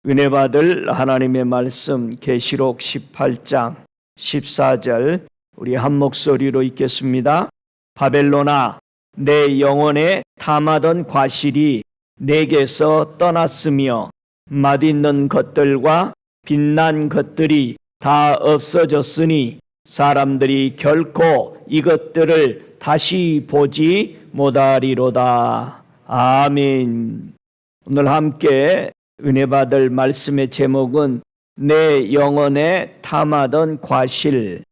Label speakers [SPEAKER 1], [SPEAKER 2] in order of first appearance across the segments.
[SPEAKER 1] 은혜 받을 하나님의 말씀 계시록 18장 14절 우리 한 목소리로 읽겠습니다. 바벨론아, 내 영혼에 탐하던 과실이 내게서 떠났으며 맛있는 것들과 빛난 것들이 다 없어졌으니 사람들이 결코 이것들을 다시 보지 못하리로다. 아멘. 오늘 함께 은혜 받을 말씀의 제목은 내 영혼에 탐하던 과실이라는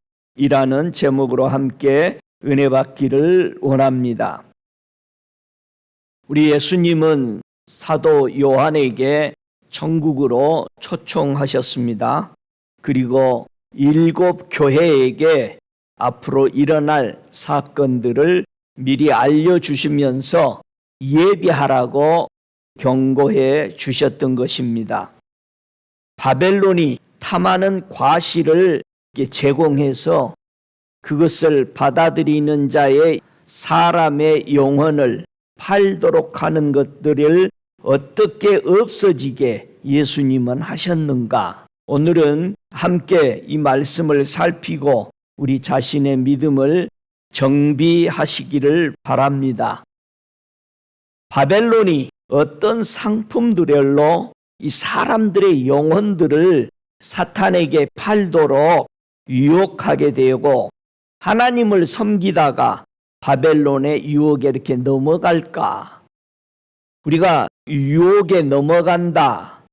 [SPEAKER 1] 제목으로 함께 은혜 받기를 원합니다. 우리 예수님은 사도 요한에게 천국으로 초청하셨습니다. 그리고 7 교회에게 앞으로 일어날 사건들을 미리 알려주시면서 예비하라고 경고해 주셨던 것입니다. 바벨론이 탐하는 과실을 제공해서 그것을 받아들이는 자의 사람의 영혼을 팔도록 하는 것들을 어떻게 없어지게 예수님은 하셨는가? 오늘은 함께 이 말씀을 살피고 우리 자신의 믿음을 정비하시기를 바랍니다. 바벨론이 어떤 상품들로 이 사람들의 영혼들을 사탄에게 팔도록 유혹하게 되고 하나님을 섬기다가 바벨론의 유혹에 이렇게 넘어갈까? 우리가 유혹에 넘어간다,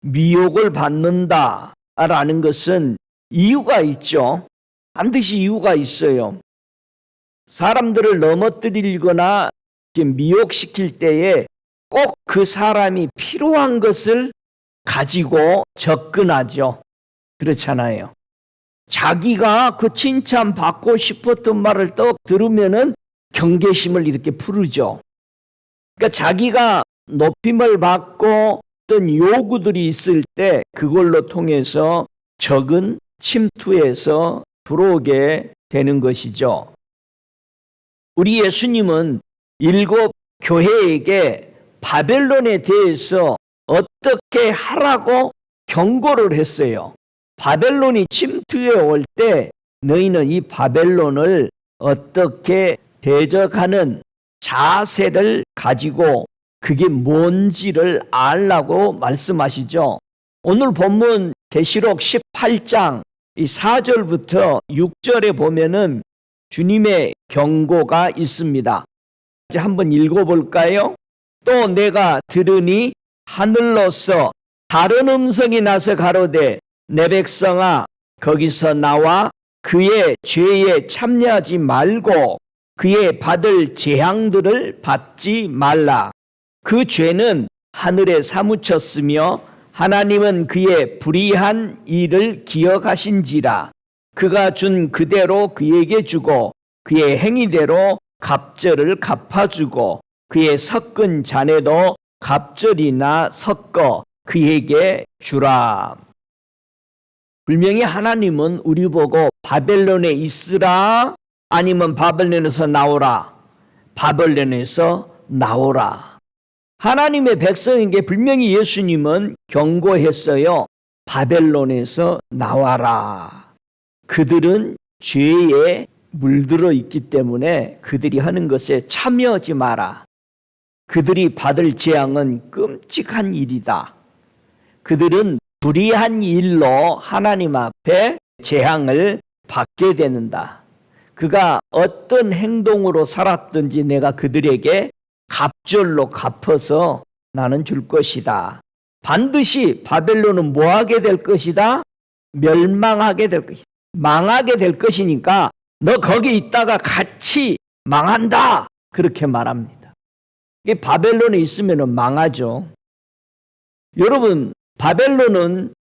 [SPEAKER 1] 미혹을 받는다 라는 것은 이유가 있죠. 반드시 이유가 있어요. 사람들을 넘어뜨리거나 미혹시킬 때에 꼭 그 사람이 필요한 것을 가지고 접근하죠. 그렇잖아요. 자기가 그 칭찬 받고 싶었던 말을 떡 들으면은 경계심을 이렇게 부르죠. 그러니까 자기가 높임을 받고 어떤 요구들이 있을 때 그걸로 통해서 적은 침투해서 들어오게 되는 것이죠. 우리 예수님은 7 교회에게 바벨론에 대해서 어떻게 하라고 경고를 했어요. 바벨론이 침투해 올 때 너희는 이 바벨론을 어떻게 대적하는 자세를 가지고 그게 뭔지를 알라고 말씀하시죠. 오늘 본문 계시록 18장 4절부터 6절에 보면은 주님의 경고가 있습니다. 이제 한번 읽어볼까요? 또 내가 들으니 하늘로서 다른 음성이 나서 가로되 내 백성아 거기서 나와 그의 죄에 참여하지 말고 그의 받을 재앙들을 받지 말라. 그 죄는 하늘에 사무쳤으며 하나님은 그의 불의한 일을 기억하신지라. 그가 준 그대로 그에게 주고 그의 행위대로 갑절을 갚아주고 그의 섞은 잔에도 갑절이나 섞어 그에게 주라. 분명히 하나님은 우리 보고 바벨론에 있으라 아니면 바벨론에서 나오라. 바벨론에서 나오라. 하나님의 백성에게 분명히 예수님은 경고했어요. 바벨론에서 나와라. 그들은 죄에 물들어 있기 때문에 그들이 하는 것에 참여하지 마라. 그들이 받을 재앙은 끔찍한 일이다. 그들은 불의한 일로 하나님 앞에 재앙을 받게 되는다. 그가 어떤 행동으로 살았든지 내가 그들에게 갑절로 갚아서 나는 줄 것이다. 반드시 바벨론은 뭐하게 될 것이다? 멸망하게 될 것이다. 망하게 될 것이니까 너 거기 있다가 같이 망한다. 그렇게 말합니다. 이게 바벨론에 있으면 망하죠. 여러분, 바벨론은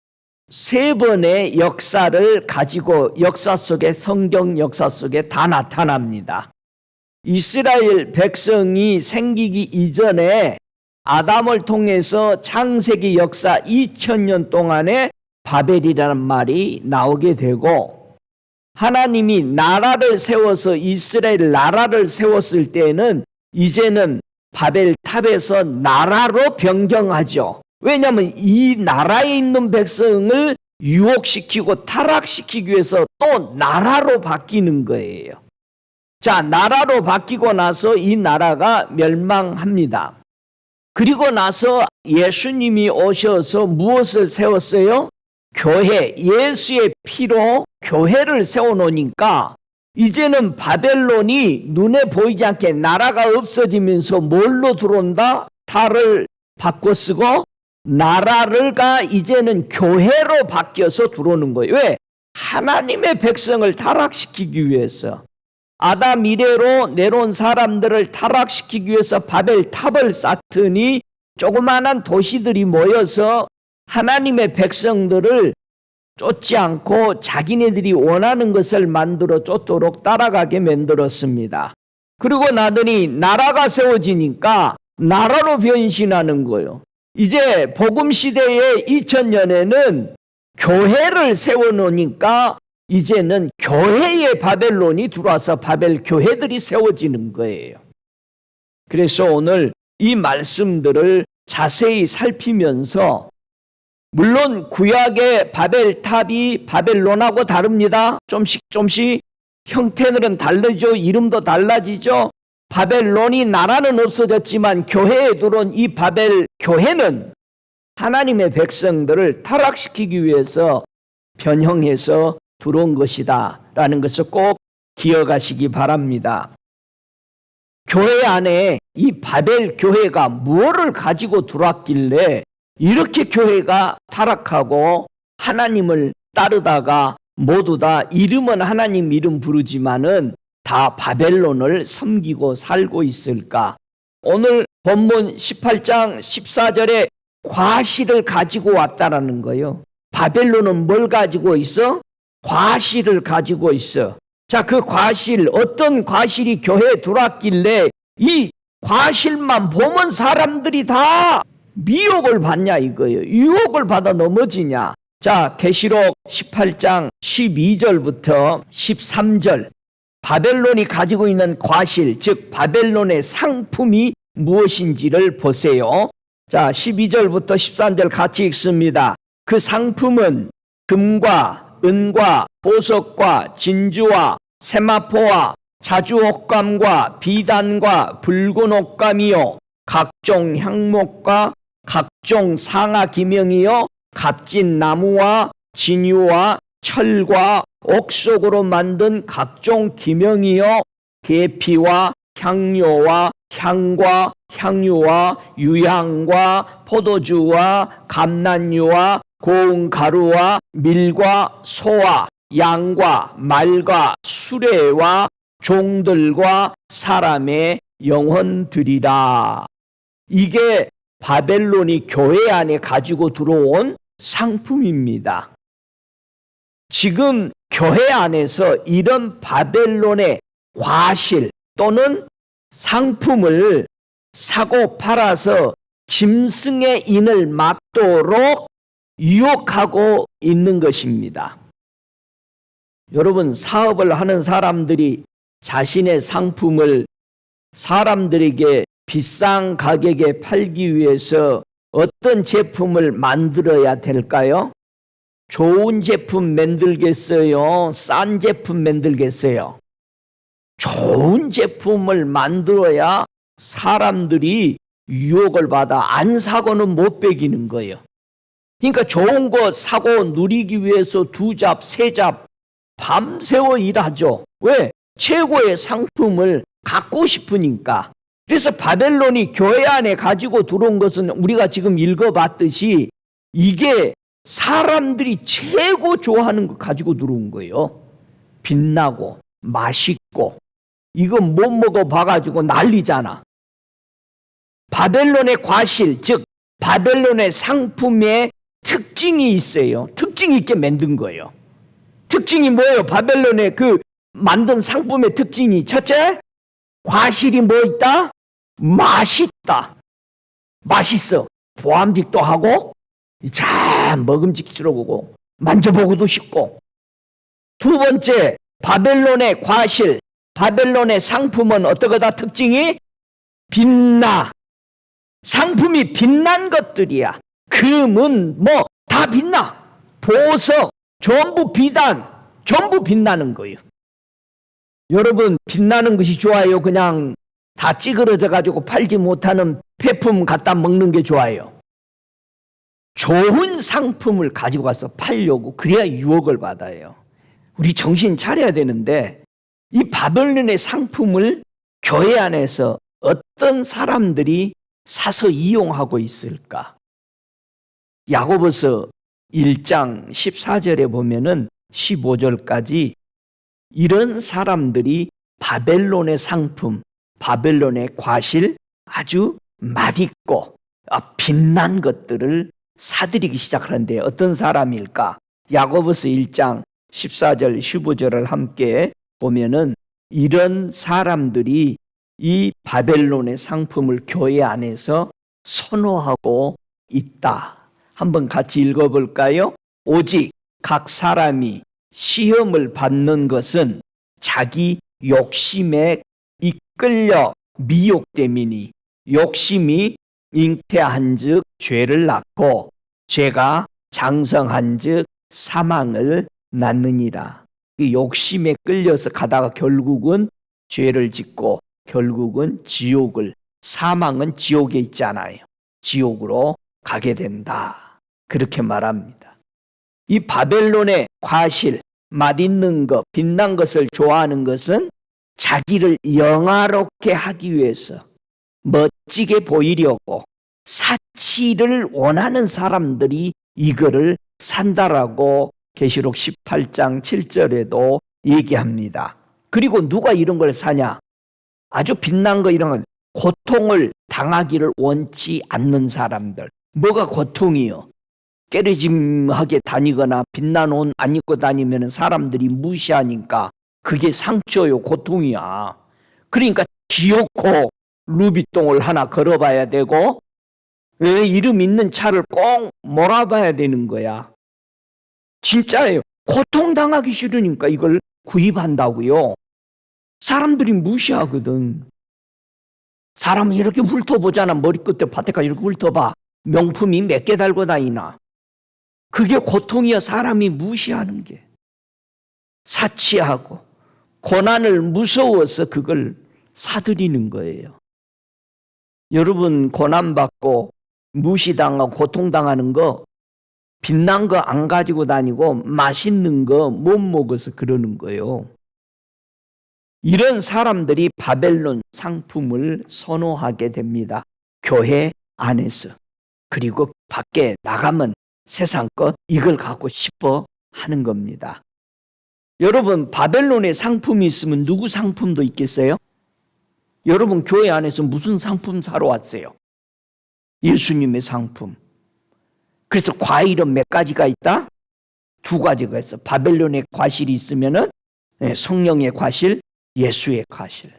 [SPEAKER 1] 3번의 역사를 가지고 역사 속에 성경 역사 속에 다 나타납니다. 이스라엘 백성이 생기기 이전에 아담을 통해서 창세기 역사 2000년 동안에 바벨이라는 말이 나오게 되고 하나님이 나라를 세워서 이스라엘 나라를 세웠을 때는 이제는 바벨탑에서 나라로 변경하죠. 왜냐하면 이 나라에 있는 백성을 유혹시키고 타락시키기 위해서 또 나라로 바뀌는 거예요. 자, 나라로 바뀌고 나서 이 나라가 멸망합니다. 그리고 나서 예수님이 오셔서 무엇을 세웠어요? 교회, 예수의 피로 교회를 세워놓으니까 이제는 바벨론이 눈에 보이지 않게 나라가 없어지면서 뭘로 들어온다? 달을 바꿔 쓰고 나라가 이제는 교회로 바뀌어서 들어오는 거예요. 왜? 하나님의 백성을 타락시키기 위해서. 아담 이래로 내려온 사람들을 타락시키기 위해서 바벨탑을 쌓더니 조그마한 도시들이 모여서 하나님의 백성들을 쫓지 않고 자기네들이 원하는 것을 만들어 쫓도록 따라가게 만들었습니다. 그리고 나더니 나라가 세워지니까 나라로 변신하는 거예요. 이제 복음시대의 2000년에는 교회를 세워놓으니까 이제는 교회의 바벨론이 들어와서 바벨 교회들이 세워지는 거예요. 그래서 오늘 이 말씀들을 자세히 살피면서 물론 구약의 바벨탑이 바벨론하고 다릅니다. 좀씩 형태들은 다르죠. 이름도 달라지죠. 바벨론이 나라는 없어졌지만 교회에 들어온 이 바벨 교회는 하나님의 백성들을 타락시키기 위해서 변형해서 들어온 것이다 라는 것을 꼭 기억하시기 바랍니다. 교회 안에 이 바벨 교회가 무엇을 가지고 들어왔길래 이렇게 교회가 타락하고 하나님을 따르다가 모두 다 이름은 하나님 이름 부르지만은 다 바벨론을 섬기고 살고 있을까? 오늘 본문 18장 14절에 과실을 가지고 왔다라는 거예요. 바벨론은 뭘 가지고 있어? 과실을 가지고 있어. 자, 그 과실, 어떤 과실이 교회에 들어왔길래 이 과실만 보면 사람들이 다 미혹을 받냐 이거예요. 유혹을 받아 넘어지냐. 자, 계시록 18장 12절부터 13절. 바벨론이 가지고 있는 과실, 즉 바벨론의 상품이 무엇인지를 보세요. 자, 12절부터 13절 같이 읽습니다. 그 상품은 금과 은과 보석과 진주와 세마포와 자주옥감과 비단과 붉은 옷감이요 각종 향목과 각종 상아 기명이요 값진 나무와 진유와 철과 옥석으로 만든 각종 기명이요 계피와 향료와 향과 향유와 유향과 포도주와 감난유와 고운 가루와 밀과 소와 양과 말과 수레와 종들과 사람의 영혼들이라. 이게 바벨론이 교회 안에 가지고 들어온 상품입니다. 지금 교회 안에서 이런 바벨론의 과실 또는 상품을 사고 팔아서 짐승의 인을 맞도록 유혹하고 있는 것입니다. 여러분, 사업을 하는 사람들이 자신의 상품을 사람들에게 비싼 가격에 팔기 위해서 어떤 제품을 만들어야 될까요? 좋은 제품 만들겠어요? 싼 제품 만들겠어요? 좋은 제품을 만들어야 사람들이 유혹을 받아 안 사고는 못 배기는 거예요. 그러니까 좋은 거 사고 누리기 위해서 2잡, 3잡 밤새워 일하죠. 왜? 최고의 상품을 갖고 싶으니까. 그래서 바벨론이 교회 안에 가지고 들어온 것은 우리가 지금 읽어봤듯이 이게 사람들이 최고 좋아하는 거 가지고 들어온 거예요. 빛나고 맛있고 이거 못 먹어봐가지고 난리잖아. 바벨론의 과실, 즉 바벨론의 상품에 특징이 있어요. 특징 있게 만든 거예요. 특징이 뭐예요? 바벨론의 그 만든 상품의 특징이 첫째, 과실이 뭐 있다? 맛있다. 맛있어. 보암직도 하고 참 먹음직스러우고 만져보고도 쉽고. 두 번째, 바벨론의 과실, 바벨론의 상품은 어떠거다? 특징이 빛나. 상품이 빛난 것들이야. 금은 뭐 다 빛나. 보석, 전부 비단, 전부 빛나는 거예요. 여러분, 빛나는 것이 좋아요? 그냥 다 찌그러져 가지고 팔지 못하는 폐품 갖다 먹는 게 좋아요? 좋은 상품을 가지고 와서 팔려고, 그래야 유혹을 받아요. 우리 정신 차려야 되는데, 이 바벨론의 상품을 교회 안에서 어떤 사람들이 사서 이용하고 있을까? 야고보서 1장 14절에 보면은 15절까지 이런 사람들이 바벨론의 상품, 바벨론의 과실, 아주 맛있고 빛난 것들을 사들이기 시작하는데, 어떤 사람일까? 야고보서 1장 14절 15절을 함께 보면은 이런 사람들이 이 바벨론의 상품을 교회 안에서 선호하고 있다. 한번 같이 읽어볼까요? 오직 각 사람이 시험을 받는 것은 자기 욕심에 이끌려 미혹됨이니, 욕심이 잉태한즉 죄를 낳고, 죄가 장성한즉 사망을 낳느니라. 그 욕심에 끌려서 가다가 결국은 죄를 짓고 결국은 지옥을, 사망은 지옥에 있잖아요. 지옥으로 가게 된다. 그렇게 말합니다. 이 바벨론의 과실, 맛있는 것, 빛난 것을 좋아하는 것은 자기를 영화롭게 하기 위해서, 멋지게 보이려고 사치를 원하는 사람들이 이거를 산다라고 계시록 18장 7절에도 얘기합니다. 그리고 누가 이런 걸 사냐? 아주 빛난 거, 이런 건 고통을 당하기를 원치 않는 사람들. 뭐가 고통이요? 깨르짐하게 다니거나 빛난 옷 안 입고 다니면 사람들이 무시하니까 그게 상처요, 고통이야. 그러니까 귀엽고 루비통을 하나 걸어봐야 되고, 왜 이름 있는 차를 꼭 몰아봐야 되는 거야. 진짜예요. 고통당하기 싫으니까 이걸 구입한다고요. 사람들이 무시하거든. 사람은 이렇게 훑어보잖아. 머리끝에 밭에까지 이렇게 훑어봐. 명품이 몇 개 달고 다니나. 그게 고통이야. 사람이 무시하는 게. 사치하고 고난을 무서워서 그걸 사들이는 거예요. 여러분, 고난받고 무시당하고 고통당하는 거, 빛난 거 안 가지고 다니고 맛있는 거 못 먹어서 그러는 거예요. 이런 사람들이 바벨론 상품을 선호하게 됩니다. 교회 안에서. 그리고 밖에 나가면 세상 것, 이걸 갖고 싶어 하는 겁니다. 여러분, 바벨론의 상품이 있으면 누구 상품도 있겠어요? 여러분, 교회 안에서 무슨 상품 사러 왔어요? 예수님의 상품. 그래서 과일은 몇 가지가 있다? 두 가지가 있어. 바벨론의 과실이 있으면은 성령의 과실, 예수의 과실.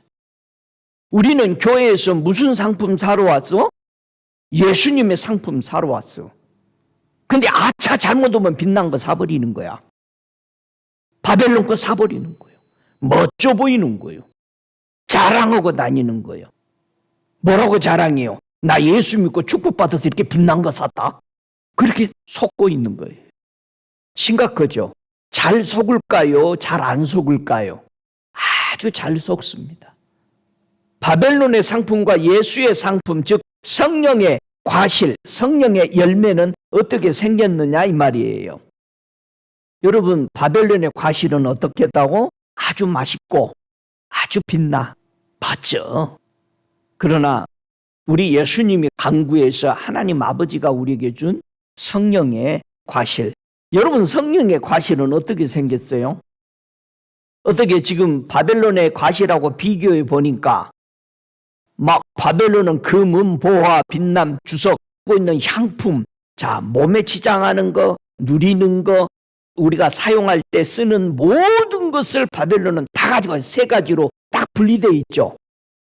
[SPEAKER 1] 우리는 교회에서 무슨 상품 사러 왔어? 예수님의 상품 사러 왔어. 근데 아차 잘못 오면 빛난 거 사버리는 거야. 바벨론 거 사버리는 거예요. 멋져 보이는 거예요. 자랑하고 다니는 거예요. 뭐라고 자랑해요? 나 예수 믿고 축복받아서 이렇게 빛난 거 샀다. 그렇게 속고 있는 거예요. 심각하죠? 잘 속을까요? 잘 안 속을까요? 아주 잘 속습니다. 바벨론의 상품과 예수의 상품, 즉 성령의 과실, 성령의 열매는 어떻게 생겼느냐 이 말이에요. 여러분, 바벨론의 과실은 어떻게 했다고? 아주 맛있고 아주 빛나. 맞죠? 그러나 우리 예수님이 강구해서 하나님 아버지가 우리에게 준 성령의 과실. 여러분, 성령의 과실은 어떻게 생겼어요? 어떻게 지금 바벨론의 과실하고 비교해 보니까 막 바벨론은 금은 보화, 빛남, 주석, 갖고 있는 향품, 자, 몸에 치장하는 거, 누리는 거, 우리가 사용할 때 쓰는 모든 것을 바벨론은 다 가지고 세 가지로 딱 분리되어 있죠.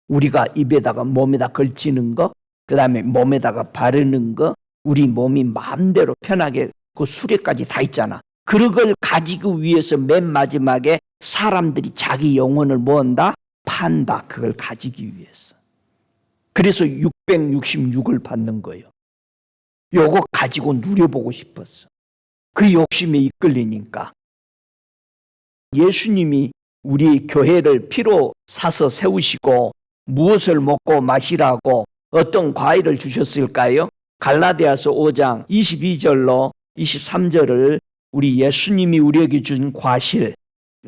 [SPEAKER 1] 우리가 입에다가 몸에다 걸치는 거, 그 다음에 몸에다가 바르는 거, 우리 몸이 마음대로 편하게 그 수레까지 다 있잖아. 그걸 가지고 위해서 맨 마지막에 사람들이 자기 영혼을 모은다? 판다. 그걸 가지기 위해서. 그래서 666을 받는 거예요. 요거 가지고 누려보고 싶었어. 그 욕심에 이끌리니까. 예수님이 우리 교회를 피로 사서 세우시고 무엇을 먹고 마시라고 어떤 과일을 주셨을까요? 갈라디아서 5장 22절로 23절을 우리 예수님이 우리에게 준 과실,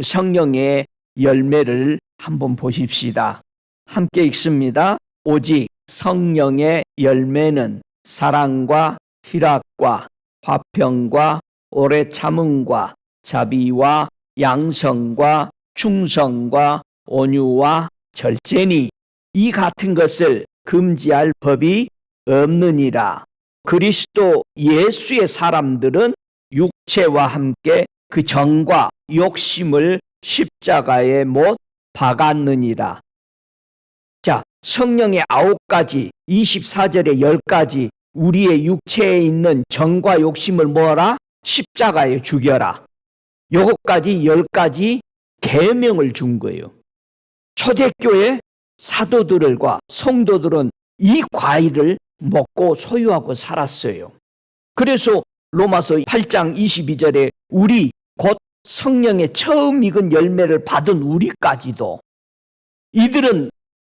[SPEAKER 1] 성령의 열매를 한번 보십시다. 함께 읽습니다. 오직 성령의 열매는 사랑과 희락과 화평과 오래 참음과 자비와 양성과 충성과 온유와 절제니 이 같은 것을 금지할 법이 없느니라. 그리스도 예수의 사람들은 육체와 함께 그 정과 욕심을 십자가에 못 박았느니라. 자, 성령의 9가지, 24절에 10가지 우리의 육체에 있는 정과 욕심을 뭐하라? 십자가에 죽여라. 요것까지 10가지 계명을 준 거예요. 초대교회 사도들과 성도들은 이 과일을 먹고 소유하고 살았어요. 그래서 로마서 8장 22절에 우리 곧 성령의 처음 익은 열매를 받은 우리까지도 이들은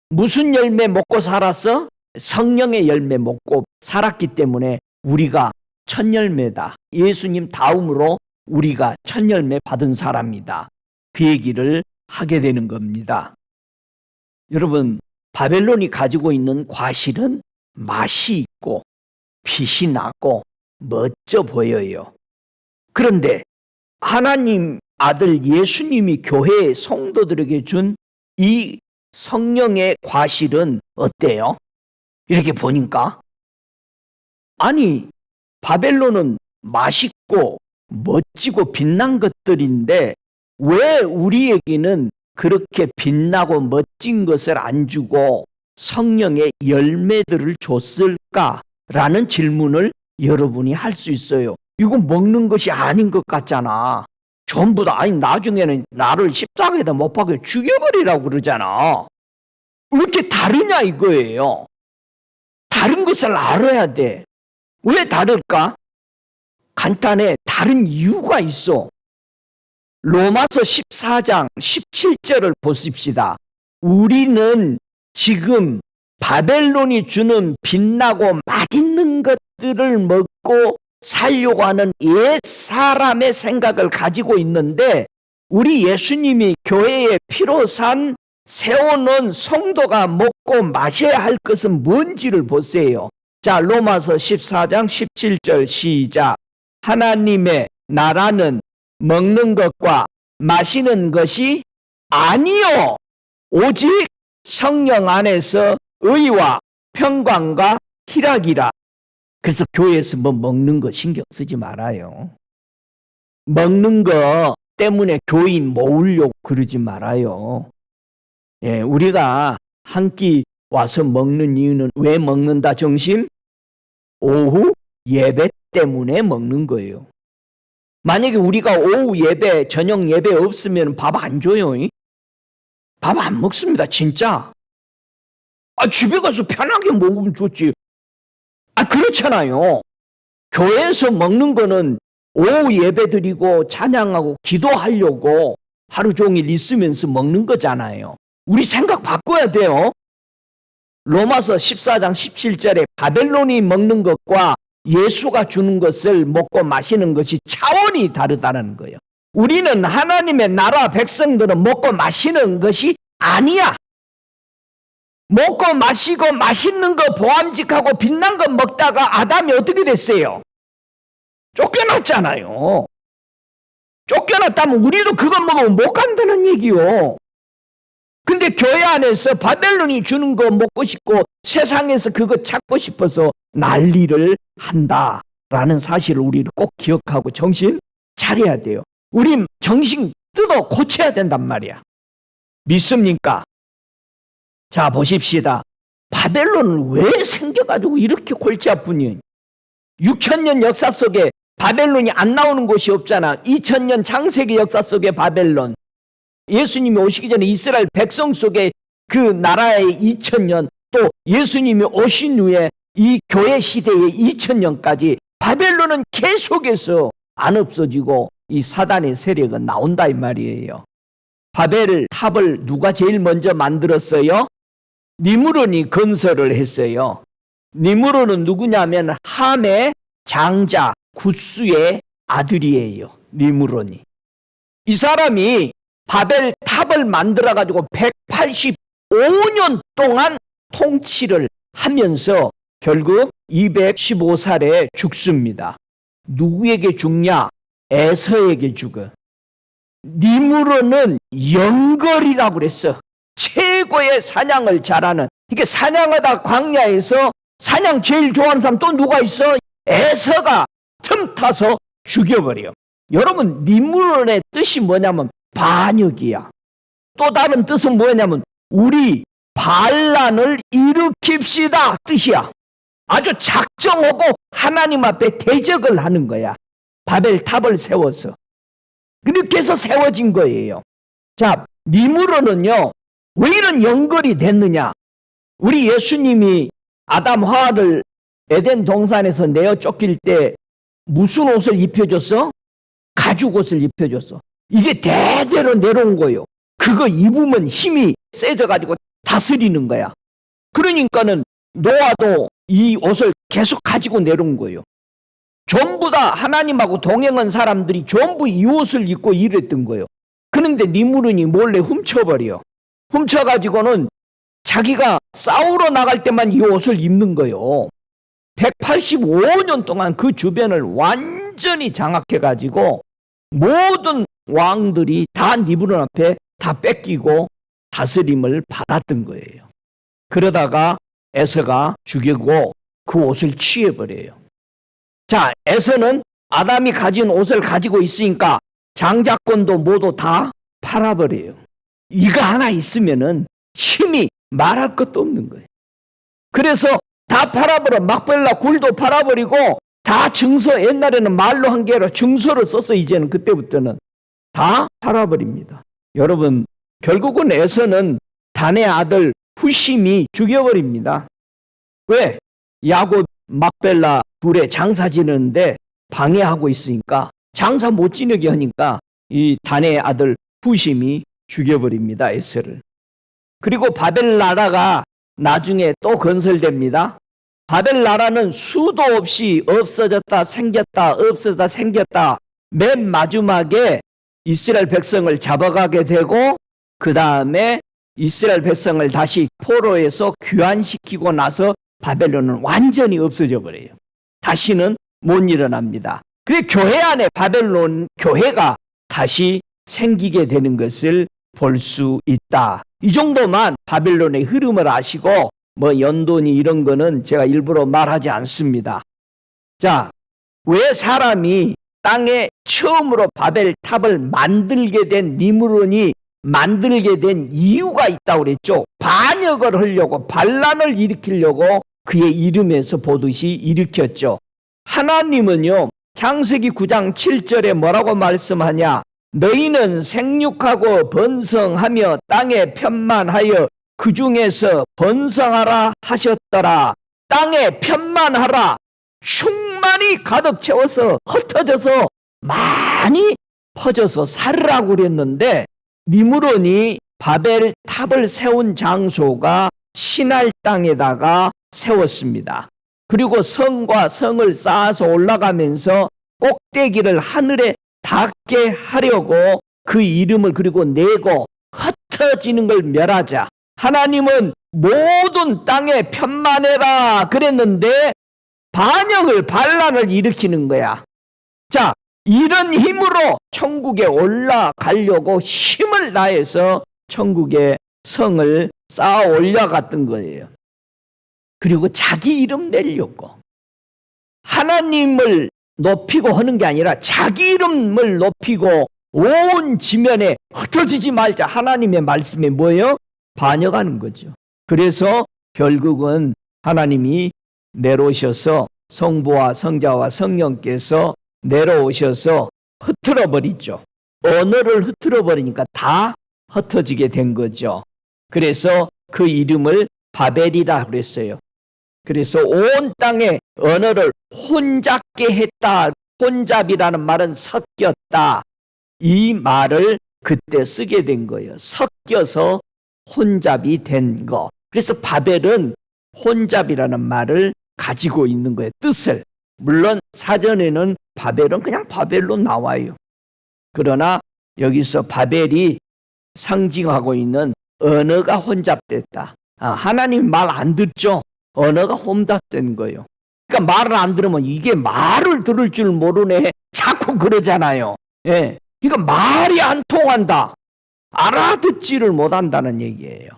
[SPEAKER 1] 무슨 열매 먹고 살았어? 성령의 열매 먹고 살았기 때문에 우리가 첫 열매다. 예수님 다음으로 우리가 첫 열매 받은 사람이다. 그 얘기를 하게 되는 겁니다. 여러분, 바벨론이 가지고 있는 과실은 맛이 있고 빛이 나고 멋져 보여요. 그런데 하나님 아들 예수님이 교회의 성도들에게 준 이 성령의 과실은 어때요? 이렇게 보니까 아니, 바벨론은 맛있고 멋지고 빛난 것들인데 왜 우리에게는 그렇게 빛나고 멋진 것을 안 주고 성령의 열매들을 줬을까라는 질문을 여러분이 할 수 있어요. 이거 먹는 것이 아닌 것 같잖아. 전부 다, 아니 나중에는 나를 십자가에다 못 박여 죽여버리라고 그러잖아. 왜 이렇게 다르냐 이거예요. 다른 것을 알아야 돼. 왜 다를까? 간단해. 다른 이유가 있어. 로마서 14장 17절을 보십시다. 우리는 지금 바벨론이 주는 빛나고 맛있는 것들을 먹고 살려고 하는 옛 사람의 생각을 가지고 있는데 우리 예수님이 교회에 피로 산 세워놓은 성도가 먹고 마셔야 할 것은 뭔지를 보세요. 자, 로마서 14장 17절 시작. 하나님의 나라는 먹는 것과 마시는 것이 아니요 오직 성령 안에서 의와 평강과 희락이라. 그래서 교회에서 뭐 먹는 거 신경 쓰지 말아요. 먹는 거 때문에 교인 모으려고 그러지 말아요. 예, 우리가 한 끼 와서 먹는 이유는 왜 먹는다 정심? 오후 예배 때문에 먹는 거예요. 만약에 우리가 오후 예배, 저녁 예배 없으면 밥 안 줘요. 밥 안 먹습니다, 진짜. 집에 가서 편하게 먹으면 좋지. 그렇잖아요. 교회에서 먹는 거는 오후 예배 드리고 찬양하고 기도하려고 하루 종일 있으면서 먹는 거잖아요. 우리 생각 바꿔야 돼요. 로마서 14장 17절에 바벨론이 먹는 것과 예수가 주는 것을 먹고 마시는 것이 차원이 다르다는 거예요. 우리는 하나님의 나라 백성들은 먹고 마시는 것이 아니야. 먹고 마시고 맛있는 거 보암직하고 빛난 거 먹다가 아담이 어떻게 됐어요? 쫓겨났잖아요. 쫓겨났다면 우리도 그거 먹으면 못 간다는 얘기요. 근데 교회 안에서 바벨론이 주는 거 먹고 싶고 세상에서 그거 찾고 싶어서 난리를 한다라는 사실을 우리는 꼭 기억하고 정신 차려야 돼요. 우리 정신 뜯어 고쳐야 된단 말이야. 믿습니까? 자, 보십시다. 바벨론은 왜 생겨가지고 이렇게 골치 아프니? 6,000년 역사 속에 바벨론이 안 나오는 곳이 없잖아. 2000년 창세기 역사 속에 바벨론. 예수님이 오시기 전에 이스라엘 백성 속에 그 나라의 2000년, 또 예수님이 오신 후에 이 교회 시대의 2000년까지 바벨론은 계속해서 안 없어지고 이 사단의 세력은 나온다 이 말이에요. 바벨 탑을 누가 제일 먼저 만들었어요? 니므론이 건설을 했어요. 니므론은 누구냐면 함의 장자 구스의 아들이에요. 니므론이. 이 사람이 바벨 탑을 만들어 가지고 185년 동안 통치를 하면서 결국 215살에 죽습니다. 누구에게 죽냐? 에서에게 죽어. 니므론은 영걸이라고 그랬어. 최고의 사냥을 잘하는. 이게 사냥하다 광야에서 사냥 제일 좋아하는 사람 또 누가 있어? 에서가 틈타서 죽여버려. 여러분, 니므론의 뜻이 뭐냐면 반역이야. 또 다른 뜻은 뭐냐면 우리 반란을 일으킵시다 뜻이야. 아주 작정하고 하나님 앞에 대적을 하는 거야. 바벨 탑을 세워서. 그렇게 해서 세워진 거예요. 자, 니므론은요, 왜 이런 연결이 됐느냐? 우리 예수님이 아담 하와를 에덴 동산에서 내어 쫓길 때 무슨 옷을 입혀줬어? 가죽 옷을 입혀줬어. 이게 대대로 내려온 거예요. 그거 입으면 힘이 세져가지고 다스리는 거야. 그러니까는 노아도 이 옷을 계속 가지고 내려온 거예요. 전부 다 하나님하고 동행한 사람들이 전부 이 옷을 입고 일했던 거예요. 그런데 니므론이 몰래 훔쳐버려. 훔쳐가지고는 자기가 싸우러 나갈 때만 이 옷을 입는 거예요. 185년 동안 그 주변을 완전히 장악해가지고 모든 왕들이 다 니므론 앞에 다 뺏기고 다스림을 받았던 거예요. 그러다가 에서가 죽이고 그 옷을 취해버려요. 자, 에서는 아담이 가진 옷을 가지고 있으니까 장자권도 모두 다 팔아버려요. 이거 하나 있으면은 힘이 말할 것도 없는 거예요. 그래서 다 팔아버려. 막벨라 굴도 팔아버리고 다 증서, 옛날에는 말로 한 게 아니라 증서를 써서 이제는 그때부터는 다 팔아버립니다. 여러분, 결국은 에서는 단의 아들 후심이 죽여버립니다. 왜? 야곱 막벨라 굴에 장사 지는데 방해하고 있으니까 장사 못 지내게 하니까 이 단의 아들 후심이 죽여버립니다. 에서를. 그리고 바벨 나라가 나중에 또 건설됩니다. 바벨 나라는 수도 없이 없어졌다 생겼다 없어졌다 생겼다. 맨 마지막에 이스라엘 백성을 잡아가게 되고 그 다음에 이스라엘 백성을 다시 포로에서 귀환시키고 나서 바벨론은 완전히 없어져 버려요. 다시는 못 일어납니다. 그래서 교회 안에 바벨론 교회가 다시 생기게 되는 것을 볼 수 있다. 이 정도만 바벨론의 흐름을 아시고 뭐 연돈이 이런 거는 제가 일부러 말하지 않습니다. 자, 왜 사람이 땅에 처음으로 바벨 탑을 만들게 된 니므론이 만들게 된 이유가 있다고 그랬죠. 반역을 하려고 반란을 일으키려고 그의 이름에서 보듯이 일으켰죠. 하나님은요, 창세기 9장 7절에 뭐라고 말씀하냐? 너희는 생육하고 번성하며 땅에 편만하여 그 중에서 번성하라 하셨더라. 땅에 편만하라. 충만히 가득 채워서 흩어져서 많이 퍼져서 살으라고 그랬는데 니므론이 바벨 탑을 세운 장소가 시날 땅에다가 세웠습니다. 그리고 성과 성을 쌓아서 올라가면서 꼭대기를 하늘에 닿게 하려고 그 이름을 그리고 내고 흩어지는 걸 멸하자. 하나님은 모든 땅에 편만해라 그랬는데 반란을 일으키는 거야. 자, 이런 힘으로 천국에 올라가려고 힘을 다해서 천국의 성을 쌓아 올려갔던 거예요. 그리고 자기 이름 내려고. 하나님을 높이고 하는 게 아니라 자기 이름을 높이고 온 지면에 흩어지지 말자. 하나님의 말씀이 뭐예요? 반역하는 거죠. 그래서 결국은 하나님이 내려오셔서 성부와 성자와 성령께서 내려오셔서 흩어져 버리죠. 언어를 흩어져 버리니까 다 흩어지게 된 거죠. 그래서 그 이름을 바벨이라 그랬어요. 그래서 온 땅의 언어를 혼잡게 했다. 혼잡이라는 말은 섞였다. 이 말을 그때 쓰게 된 거예요. 섞여서 혼잡이 된 거. 그래서 바벨은 혼잡이라는 말을 가지고 있는 거예요. 뜻을. 물론 사전에는 바벨은 그냥 바벨로 나와요. 그러나 여기서 바벨이 상징하고 있는 언어가 혼잡됐다. 하나님 말 안 듣죠? 언어가 혼잡된 거예요. 그러니까 말을 안 들으면 이게 말을 들을 줄 모르네. 자꾸 그러잖아요. 예. 그러니까 말이 안 통한다. 알아듣지를 못한다는 얘기예요.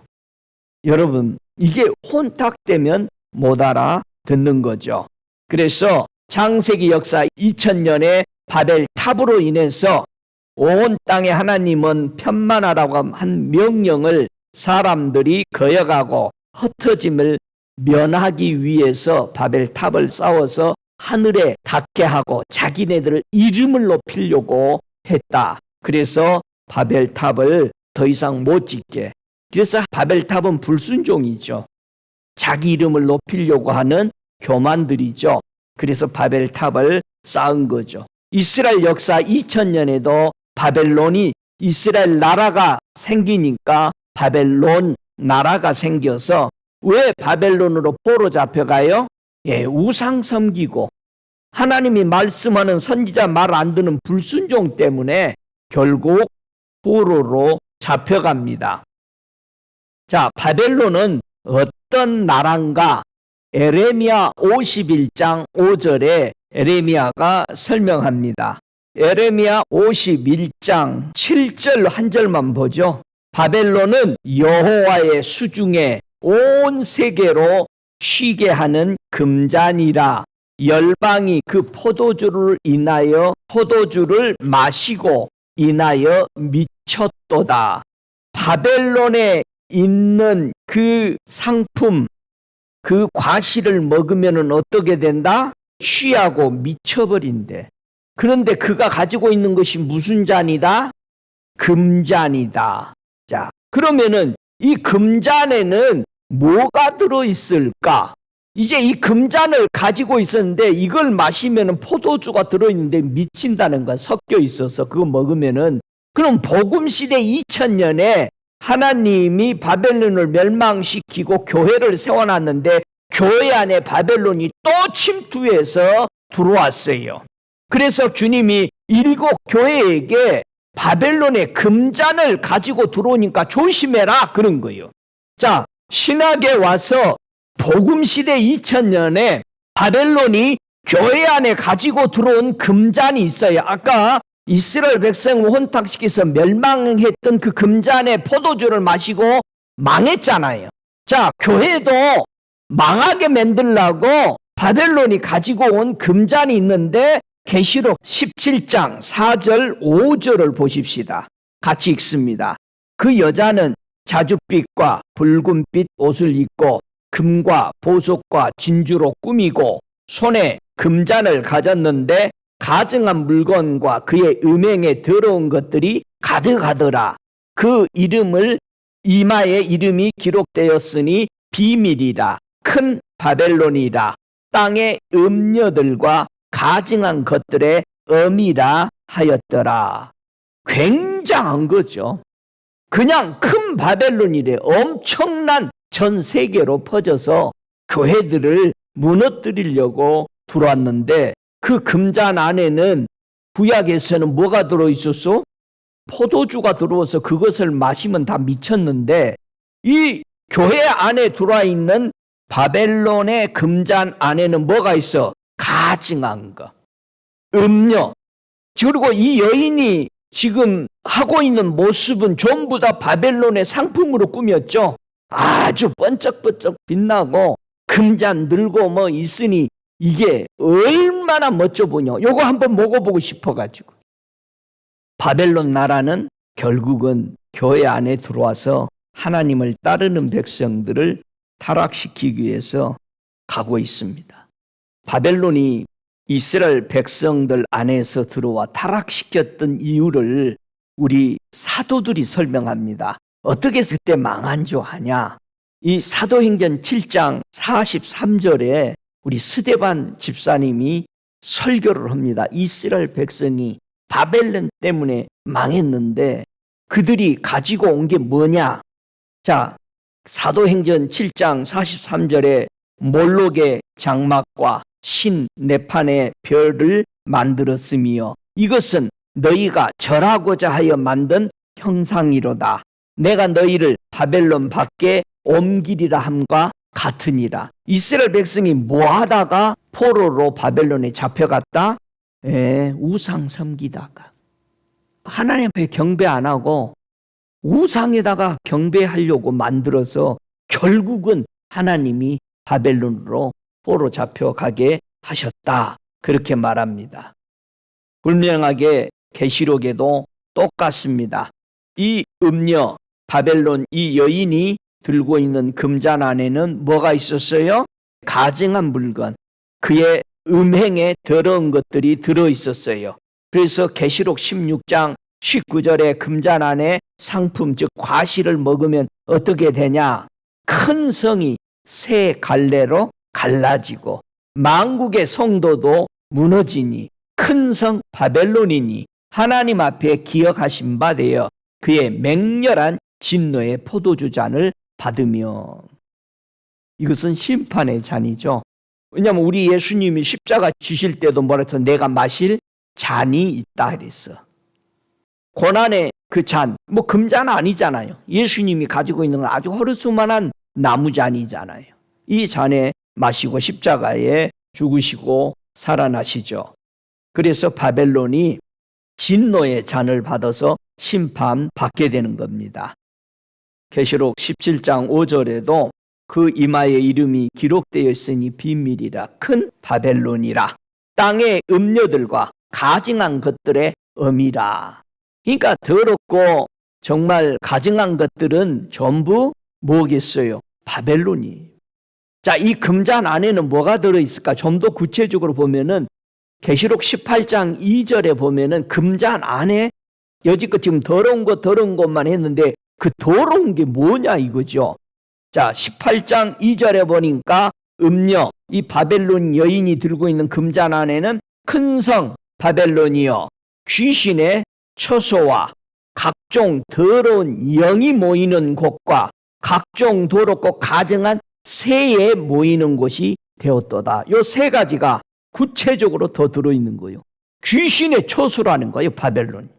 [SPEAKER 1] 여러분, 이게 혼탁되면 못 알아듣는 거죠. 그래서 창세기 역사 2000년에 바벨 탑으로 인해서 온 땅에 하나님은 편만하라고 한 명령을 사람들이 거역하고 흩어짐을 면하기 위해서 바벨 탑을 쌓아서 하늘에 닿게 하고 자기네들을 이름을 높이려고 했다. 그래서 바벨 탑을 더 이상 못 짓게. 그래서 바벨 탑은 불순종이죠. 자기 이름을 높이려고 하는 교만들이죠. 그래서 바벨 탑을 쌓은 거죠. 이스라엘 역사 2000년에도 바벨론이 이스라엘 나라가 생기니까 바벨론 나라가 생겨서 왜 바벨론으로 포로 잡혀가요? 예, 우상 섬기고 하나님이 말씀하는 선지자 말 안 듣는 불순종 때문에 결국 포로로 잡혀갑니다. 자, 바벨론은 어떤 나라인가? 에레미야 51장 5절에 에레미야가 설명합니다. 에레미야 51장 7절 한 절만 보죠. 바벨론은 여호와의 수중에 온 세계로 쉬게 하는 금잔이라. 열방이 그 포도주를 인하여 포도주를 마시고 인하여 미쳤도다. 바벨론에 있는 그 상품, 그 과실을 먹으면 어떻게 된다? 취하고 미쳐버린대. 그런데 그가 가지고 있는 것이 무슨 잔이다? 금잔이다. 자, 그러면은 이 금잔에는 뭐가 들어있을까? 이제 이 금잔을 가지고 있었는데 이걸 마시면 포도주가 들어있는데 미친다는 거야. 섞여 있어서 그거 먹으면은. 그럼 복음시대 2000년에 하나님이 바벨론을 멸망시키고 교회를 세워놨는데 교회 안에 바벨론이 또 침투해서 들어왔어요. 그래서 주님이 7 교회에게 바벨론의 금잔을 가지고 들어오니까 조심해라 그런 거예요. 자, 신학에 와서 복음시대 2000년에 바벨론이 교회 안에 가지고 들어온 금잔이 있어요. 아까 이스라엘 백성을 혼탁시켜서 멸망했던 그 금잔의 포도주를 마시고 망했잖아요. 자, 교회도 망하게 만들려고 바벨론이 가지고 온 금잔이 있는데 계시록 17장 4절 5절을 보십시다. 같이 읽습니다. 그 여자는 자줏빛과 붉은빛 옷을 입고 금과 보석과 진주로 꾸미고 손에 금잔을 가졌는데 가증한 물건과 그의 음행에 더러운 것들이 가득하더라. 그 이름을 이마에 이름이 기록되었으니 비밀이라. 큰 바벨론이라. 땅의 음녀들과 가증한 것들의 엄이라 하였더라. 굉장한 거죠. 그냥 큰 바벨론이래. 엄청난 전 세계로 퍼져서 교회들을 무너뜨리려고 들어왔는데 그 금잔 안에는 구약에서는 뭐가 들어있었어? 포도주가 들어와서 그것을 마시면 다 미쳤는데 이 교회 안에 들어와 있는 바벨론의 금잔 안에는 뭐가 있어? 가증한 거, 음료. 그리고 이 여인이 지금 하고 있는 모습은 전부 다 바벨론의 상품으로 꾸몄죠. 아주 번쩍번쩍 빛나고 금잔 들고 뭐 있으니 이게 얼마나 멋져 보냐. 요거 한번 먹어보고 싶어가지고. 바벨론 나라는 결국은 교회 안에 들어와서 하나님을 따르는 백성들을 타락시키기 위해서 가고 있습니다. 바벨론이 이스라엘 백성들 안에서 들어와 타락시켰던 이유를 우리 사도들이 설명합니다. 어떻게 해서 그때 망한 줄 아냐? 이 사도행전 7장 43절에 우리 스데반 집사님이 설교를 합니다. 이스라엘 백성이 바벨론 때문에 망했는데 그들이 가지고 온 게 뭐냐? 자, 사도행전 7장 43절에 몰록의 장막과 신 네판의 별을 만들었으며 이것은 너희가 절하고자 하여 만든 형상이로다. 내가 너희를 바벨론 밖에 옮기리라 함과 같으니라. 이스라엘 백성이 뭐 하다가 포로로 바벨론에 잡혀갔다? 우상 섬기다가. 하나님 앞에 경배 안 하고 우상에다가 경배하려고 만들어서 결국은 하나님이 바벨론으로 포로 잡혀가게 하셨다. 그렇게 말합니다. 분명하게 계시록에도 똑같습니다. 이 음녀 바벨론 이 여인이 들고 있는 금잔 안에는 뭐가 있었어요? 가증한 물건, 그의 음행에 더러운 것들이 들어있었어요. 그래서 계시록 16장 19절에 금잔 안에 상품 즉 과실을 먹으면 어떻게 되냐? 큰 성이 세 갈래로 갈라지고 만국의 성도도 무너지니 큰 성 바벨론이니 하나님 앞에 기억하신 바 되어 그의 맹렬한 진노의 포도주 잔을 받으며. 이것은 심판의 잔이죠. 왜냐하면 우리 예수님이 십자가 지실 때도 뭐라 했어? 내가 마실 잔이 있다 그랬어. 고난의 그 잔, 뭐 금잔 아니잖아요. 예수님이 가지고 있는 건 아주 허르수만한 나무잔이잖아요. 이 잔에 마시고 십자가에 죽으시고 살아나시죠. 그래서 바벨론이 진노의 잔을 받아서 심판받게 되는 겁니다. 계시록 17장 5절에도 그 이마에 이름이 기록되어 있으니 비밀이라 큰 바벨론이라 땅의 음녀들과 가증한 것들의 엄이라. 그러니까 더럽고 정말 가증한 것들은 전부 뭐겠어요? 바벨론이. 자, 이 금잔 안에는 뭐가 들어있을까? 좀 더 구체적으로 보면은 계시록 18장 2절에 보면은 금잔 안에 여지껏 지금 더러운 것만 했는데 그 더러운 게 뭐냐 이거죠. 자, 18장 2절에 보니까 음녀, 이 바벨론 여인이 들고 있는 금잔 안에는 큰 성 바벨론이여 귀신의 처소와 각종 더러운 영이 모이는 곳과 각종 더럽고 가증한 새에 모이는 곳이 되었도다. 요 세 가지가 구체적으로 더 들어있는 거예요. 귀신의 처소라는 거예요, 바벨론.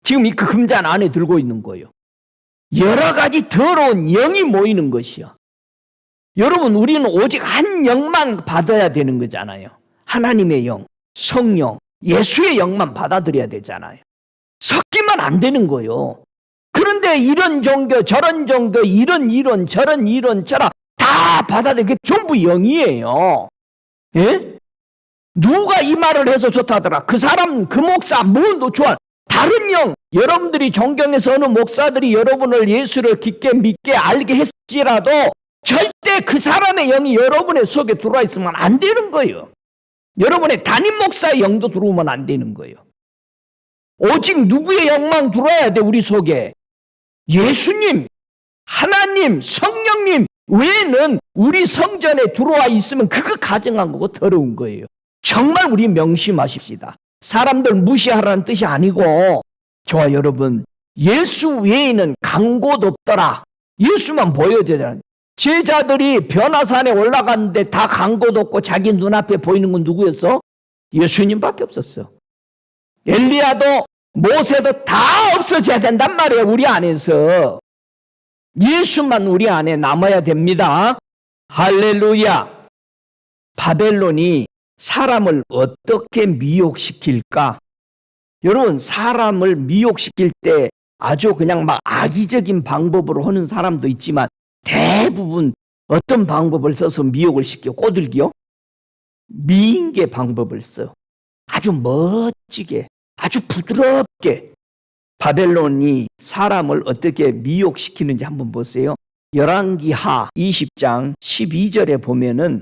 [SPEAKER 1] 지금 이 금잔 안에 들고 있는 거예요. 여러 가지 더러운 영이 모이는 것이요. 여러분, 우리는 오직 한 영만 받아야 되는 거잖아요. 하나님의 영, 성령, 예수의 영만 받아들여야 되잖아요. 섞이면 안 되는 거예요. 그런데 이런 종교, 저런 종교, 이런 이론, 저런 이론, 저런 다 받아들이는 게 전부 영이에요. 예? 누가 이 말을 해서 좋다더라. 그 사람, 그 목사, 뭐 좋아. 다른 영, 여러분들이 존경해서 어느 목사들이 여러분을 예수를 깊게 믿게 알게 했지라도 절대 그 사람의 영이 여러분의 속에 들어와 있으면 안 되는 거예요. 여러분의 담임 목사의 영도 들어오면 안 되는 거예요. 오직 누구의 영만 들어와야 돼, 우리 속에. 예수님, 하나님, 성령님 외에는 우리 성전에 들어와 있으면 그거 가증한 거고 더러운 거예요. 정말 우리 명심하십시다. 사람들 무시하라는 뜻이 아니고, 저와 여러분, 예수 외에는 간 곳 없더라. 예수만 보여줘야 돼. 제자들이 변화산에 올라갔는데 다 간 곳 없고 자기 눈앞에 보이는 건 누구였어? 예수님밖에 없었어. 엘리야도 모세도 다 없어져야 된단 말이에요. 우리 안에서. 예수만 우리 안에 남아야 됩니다. 할렐루야. 바벨론이 사람을 어떻게 미혹시킬까? 여러분, 사람을 미혹시킬 때 아주 그냥 막 악의적인 방법으로 하는 사람도 있지만 대부분 어떤 방법을 써서 미혹을 시켜? 꼬들기요? 미인계 방법을 써. 아주 멋지게, 아주 부드럽게. 바벨론이 사람을 어떻게 미혹시키는지 한번 보세요. 열왕기하 20장 12절에 보면은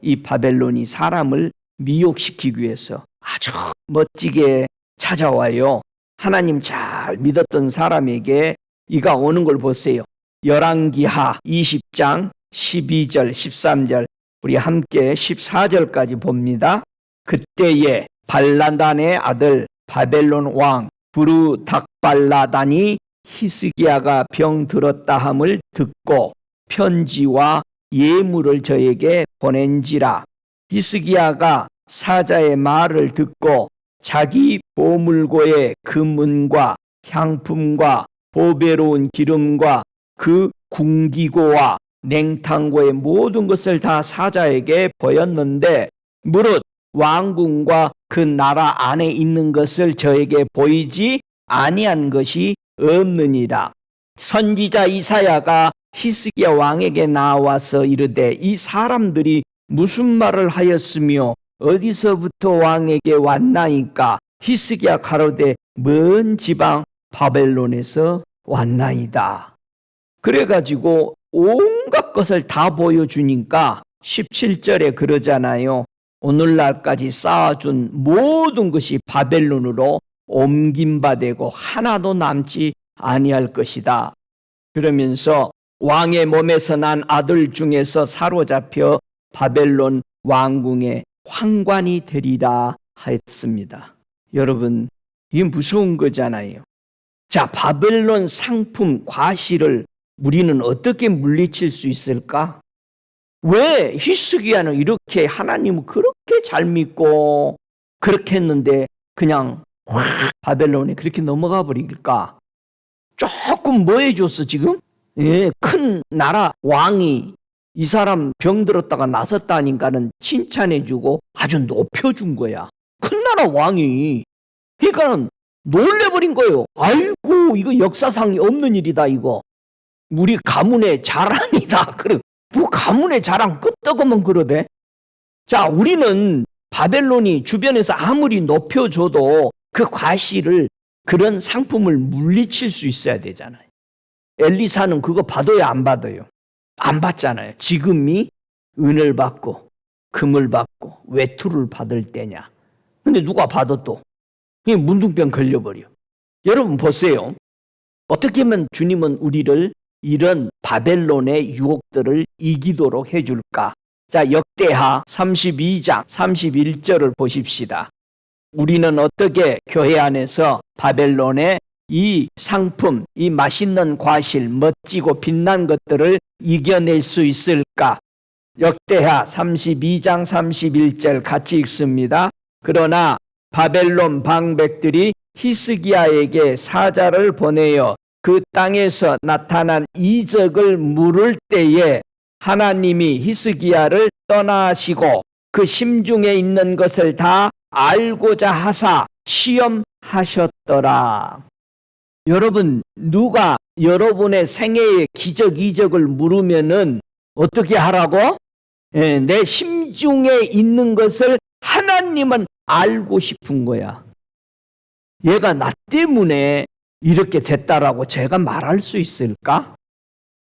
[SPEAKER 1] 이 바벨론이 사람을 미혹시키기 위해서 아주 멋지게 찾아와요. 하나님 잘 믿었던 사람에게 이가 오는 걸 보세요. 열왕기하 20장 12절 13절 우리 함께 14절까지 봅니다. 그때에 발라단의 아들 바벨론 왕 부르닥발라단이 히스기야가 병들었다 함을 듣고 편지와 예물을 저에게 보낸지라. 히스기야가 사자의 말을 듣고 자기 보물고의 금은과 향품과 보배로운 기름과 그 궁기고와 냉탕고의 모든 것을 다 사자에게 보였는데 무릇 왕궁과 그 나라 안에 있는 것을 저에게 보이지 아니한 것이 없느니라. 선지자 이사야가 히스기야 왕에게 나와서 이르되 이 사람들이 무슨 말을 하였으며 어디서부터 왕에게 왔나이까? 히스기야 가로되 먼 지방 바벨론에서 왔나이다. 그래가지고 온갖 것을 다 보여주니까 17절에 그러잖아요. 오늘날까지 쌓아준 모든 것이 바벨론으로 옮김바되고 하나도 남지 아니할 것이다. 그러면서 왕의 몸에서 난 아들 중에서 사로잡혀 바벨론 왕궁의 황관이 되리라 하였습니다. 여러분, 이게 무서운 거잖아요. 자, 바벨론 상품 과실을 우리는 어떻게 물리칠 수 있을까? 왜 히스기야는 이렇게 하나님을 그렇게 잘 믿고 그렇게 했는데 그냥 확 바벨론에 그렇게 넘어가 버릴까? 조금 뭐 해줬어 지금? 큰 나라 왕이 이 사람 병들었다가 나섰다니까는 칭찬해주고 아주 높여준 거야. 큰 나라 왕이. 그러니까는 놀래버린 거예요. 아이고 이거 역사상이 없는 일이다 이거. 우리 가문의 자랑이다. 그래. 뭐 가문의 자랑 끄떡없는 그러대. 자, 우리는 바벨론이 주변에서 아무리 높여줘도 그 과실을 그런 상품을 물리칠 수 있어야 되잖아요. 엘리사는 그거 받아요 안 받아요? 안 받잖아요. 지금이 은을 받고 금을 받고 외투를 받을 때냐. 근데 누가 받아 또? 그게 문둥병 걸려버려. 여러분 보세요. 어떻게 하면 주님은 우리를 이런 바벨론의 유혹들을 이기도록 해줄까? 자, 역대하 32장 31절을 보십시다. 우리는 어떻게 교회 안에서 바벨론의 이 상품, 이 맛있는 과실, 멋지고 빛난 것들을 이겨낼 수 있을까? 역대하 32장 31절 같이 읽습니다. 그러나 바벨론 방백들이 히스기야에게 사자를 보내어 그 땅에서 나타난 이적을 물을 때에 하나님이 히스기야를 떠나시고 그 심중에 있는 것을 다 알고자 하사 시험하셨더라. 여러분, 누가 여러분의 생애의 기적 이적을 물으면은 어떻게 하라고? 내 심중에 있는 것을 하나님은 알고 싶은 거야. 얘가 나 때문에 이렇게 됐다라고 제가 말할 수 있을까?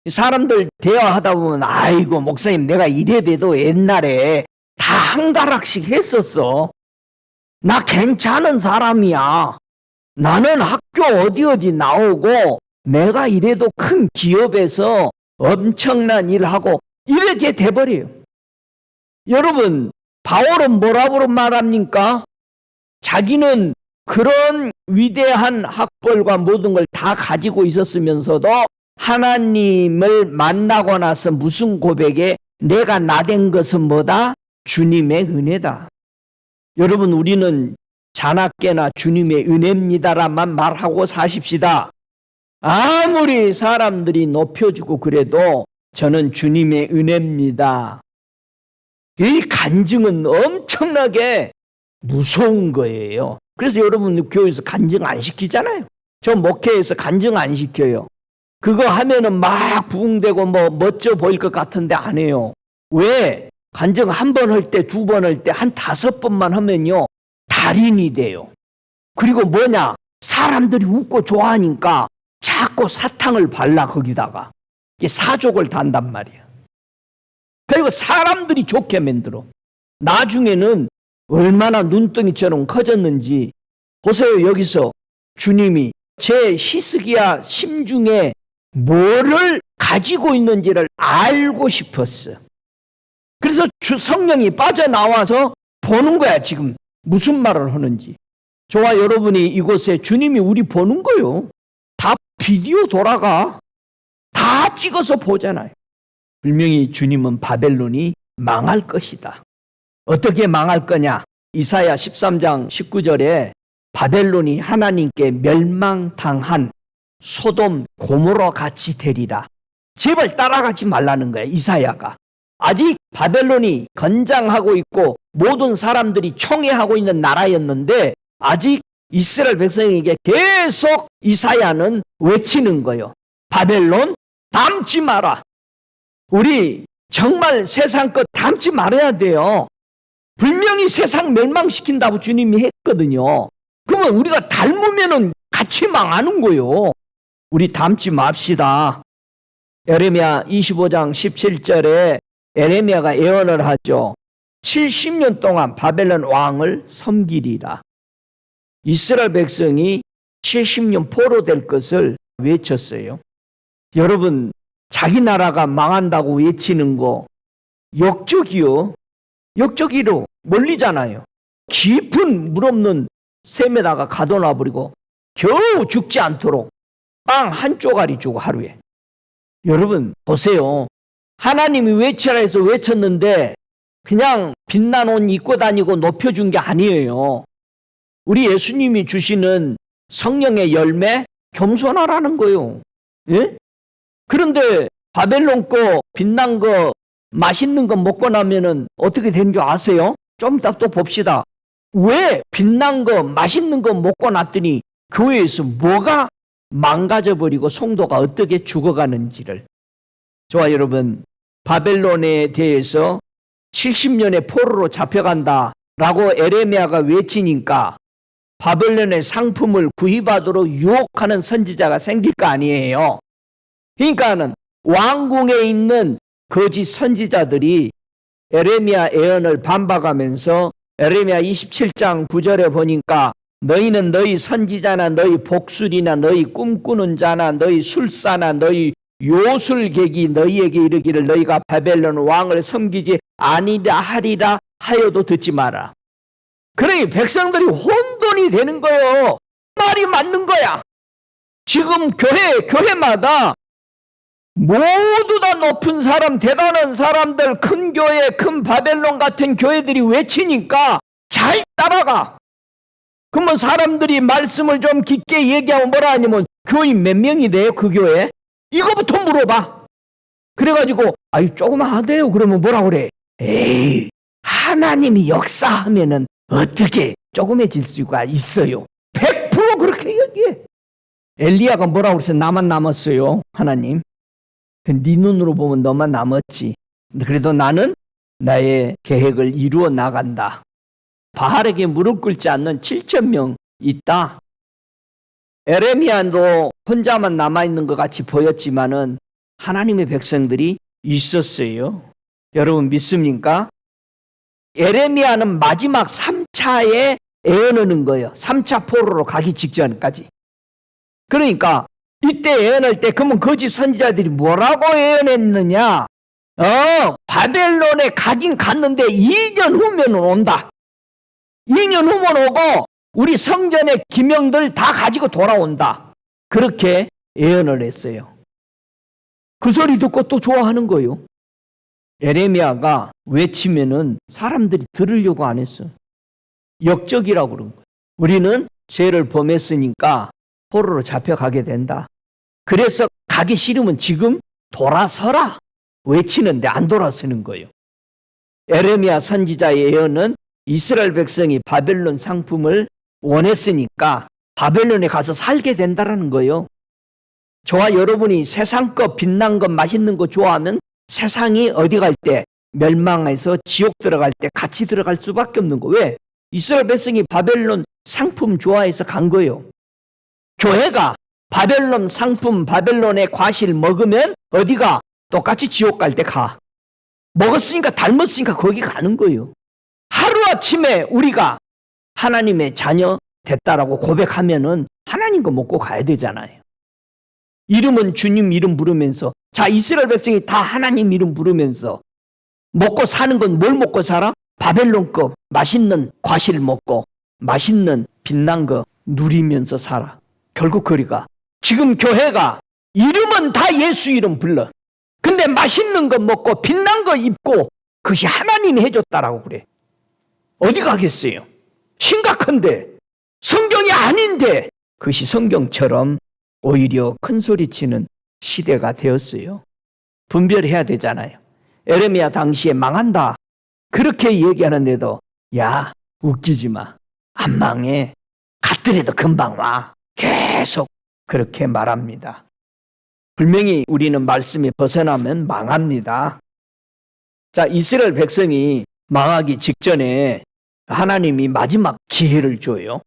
[SPEAKER 1] 사람들 대화하다 보면 아이고 목사님 내가 이래봬도 옛날에 다 한 가락씩 했었어. 나 괜찮은 사람이야. 나는 학교 어디 나오고 내가 이래도 큰 기업에서 엄청난 일하고 이렇게 돼버려요. 여러분 바울은 뭐라고 말합니까? 자기는 그런 위대한 학벌과 모든 걸 다 가지고 있었으면서도 하나님을 만나고 나서 무슨 고백에 내가 나된 것은 뭐다? 주님의 은혜다. 여러분 우리는 자나깨나 주님의 은혜입니다라만 말하고 사십시다. 아무리 사람들이 높여주고 그래도 저는 주님의 은혜입니다. 이 간증은 엄청나게 무서운 거예요. 그래서 여러분 교회에서 간증 안 시키잖아요. 저 목회에서 간증 안 시켜요. 그거 하면은 막 부흥되고 뭐 멋져 보일 것 같은데 안 해요. 왜? 간증 한 번 할 때, 두 번 할 때, 한 5번만 하면요 달인이 돼요. 그리고 뭐냐? 사람들이 웃고 좋아하니까 자꾸 사탕을 발라 거기다가 사족을 단단 말이야. 그리고 사람들이 좋게 만들어. 나중에는 얼마나 눈덩이처럼 커졌는지 보세요. 여기서 주님이 제 히스기야 심중에 뭐를 가지고 있는지를 알고 싶었어. 그래서 성령이 빠져나와서 보는 거야. 지금 무슨 말을 하는지. 저와 여러분이 이곳에 주님이 우리 보는 거요. 다 비디오 돌아가. 다 찍어서 보잖아요. 분명히 주님은 바벨론이 망할 것이다. 어떻게 망할 거냐? 이사야 13장 19절에 바벨론이 하나님께 멸망당한 소돔 고모라 같이 되리라. 제발 따라가지 말라는 거야. 이사야가. 아직 바벨론이 건장하고 있고 모든 사람들이 총애하고 있는 나라였는데 아직 이스라엘 백성에게 계속 이사야는 외치는 거예요. 바벨론 닮지 마라. 우리 정말 세상 것 닮지 말아야 돼요. 분명히 세상 멸망시킨다고 주님이 했거든요. 그러면 우리가 닮으면 같이 망하는 거예요. 우리 닮지 맙시다. 에레미야 25장 17절에 에레미야가 예언을 하죠. 70년 동안 바벨론 왕을 섬기리라. 이스라엘 백성이 70년 포로될 것을 외쳤어요. 여러분, 자기 나라가 망한다고 외치는 거 역적이요. 역적이로 멀리잖아요. 깊은 물 없는 샘에다가 가둬놔버리고 겨우 죽지 않도록 빵 한 쪼가리 주고 하루에. 여러분 보세요. 하나님이 외치라 해서 외쳤는데 그냥 빛난 옷 입고 다니고 높여준 게 아니에요. 우리 예수님이 주시는 성령의 열매 겸손하라는 거예요. 예? 그런데 바벨론 거 빛난 거 맛있는 거 먹고 나면은 어떻게 되는 줄 아세요? 좀 이따 또 봅시다. 왜 빛난 거 맛있는 거 먹고 났더니 교회에서 뭐가 망가져버리고 성도가 어떻게 죽어가는지를. 저와 여러분, 바벨론에 대해서 70년의 포로로 잡혀간다라고 에레미야가 외치니까 바벨론의 상품을 구입하도록 유혹하는 선지자가 생길 거 아니에요. 그러니까는 왕궁에 있는 거짓 선지자들이 에레미야 예언을 반박하면서 에레미야 27장 9절에 보니까 너희는 너희 선지자나 너희 복술이나 너희 꿈꾸는 자나 너희 술사나 너희 요술객이 너희에게 이르기를 너희가 바벨론 왕을 섬기지 아니라 하리라 하여도 듣지 마라. 그러니 백성들이 혼돈이 되는 거예요. 말이 맞는 거야. 지금 교회마다 모두 다 높은 사람, 대단한 사람들, 큰 교회, 큰 바벨론 같은 교회들이 외치니까 잘 따라가. 그러면 사람들이 말씀을 좀 깊게 얘기하면 뭐라 하냐면 교인 몇 명이 돼요? 그 교회? 이거부터 물어봐. 그래가지고 아유 조금만 하대요. 그러면 뭐라 그래? 에이 하나님이 역사하면은 어떻게 조금해질 수가 있어요. 100% 그렇게 얘기해. 엘리야가 뭐라고 그랬어요? 나만 남았어요. 하나님. 네 눈으로 보면 너만 남았지. 그래도 나는 나의 계획을 이루어 나간다. 바알에게 무릎 꿇지 않는 7,000명 있다. 에레미야도 혼자만 남아있는 것 같이 보였지만은 하나님의 백성들이 있었어요. 여러분 믿습니까? 에레미야는 마지막 3차에 예언하는 거예요. 3차 포로로 가기 직전까지. 그러니까 이때 예언할 때 그러면 거짓 선지자들이 뭐라고 예언했느냐? 바벨론에 가긴 갔는데 2년 후면 온다. 2년 후면 오고 우리 성전의 기명들 다 가지고 돌아온다. 그렇게 예언을 했어요. 그 소리 듣고 또 좋아하는 거예요. 에레미야가 외치면은 사람들이 들으려고 안 했어. 역적이라고 그런 거예요. 우리는 죄를 범했으니까 포로로 잡혀가게 된다. 그래서 가기 싫으면 지금 돌아서라. 외치는데 안 돌아서는 거예요. 에레미야 선지자의 예언은 이스라엘 백성이 바벨론 상품을 원했으니까 바벨론에 가서 살게 된다는 거예요. 저와 여러분이 세상 것, 빛난 것, 맛있는 거 좋아하면 세상이 어디 갈 때 멸망해서 지옥 들어갈 때 같이 들어갈 수밖에 없는 거. 왜? 이스라엘 백성이 바벨론 상품 좋아해서 간 거예요. 교회가 바벨론 상품, 바벨론의 과실 먹으면 어디가? 똑같이 지옥 갈 때 가. 먹었으니까 닮았으니까 거기 가는 거예요. 하루아침에 우리가 하나님의 자녀 됐다라고 고백하면은 하나님 거 먹고 가야 되잖아요. 이름은 주님 이름 부르면서 자, 이스라엘 백성이 다 하나님 이름 부르면서 먹고 사는 건 뭘 먹고 살아? 바벨론 거 맛있는 과실 먹고 맛있는 빛난 거 누리면서 살아. 결국 거리가 지금 교회가 이름은 다 예수 이름 불러. 근데 맛있는 거 먹고 빛난 거 입고 그것이 하나님이 해줬다라고 그래. 어디 가겠어요? 심각한데, 성경이 아닌데 그것이 성경처럼 오히려 큰 소리치는 시대가 되었어요. 분별해야 되잖아요. 에레미야 당시에 망한다 그렇게 얘기하는데도 야, 웃기지 마. 안 망해. 갔더라도 금방 와. 계속 그렇게 말합니다. 분명히 우리는 말씀에 벗어나면 망합니다. 자, 이스라엘 백성이 망하기 직전에 하나님이 마지막 기회를 줘요.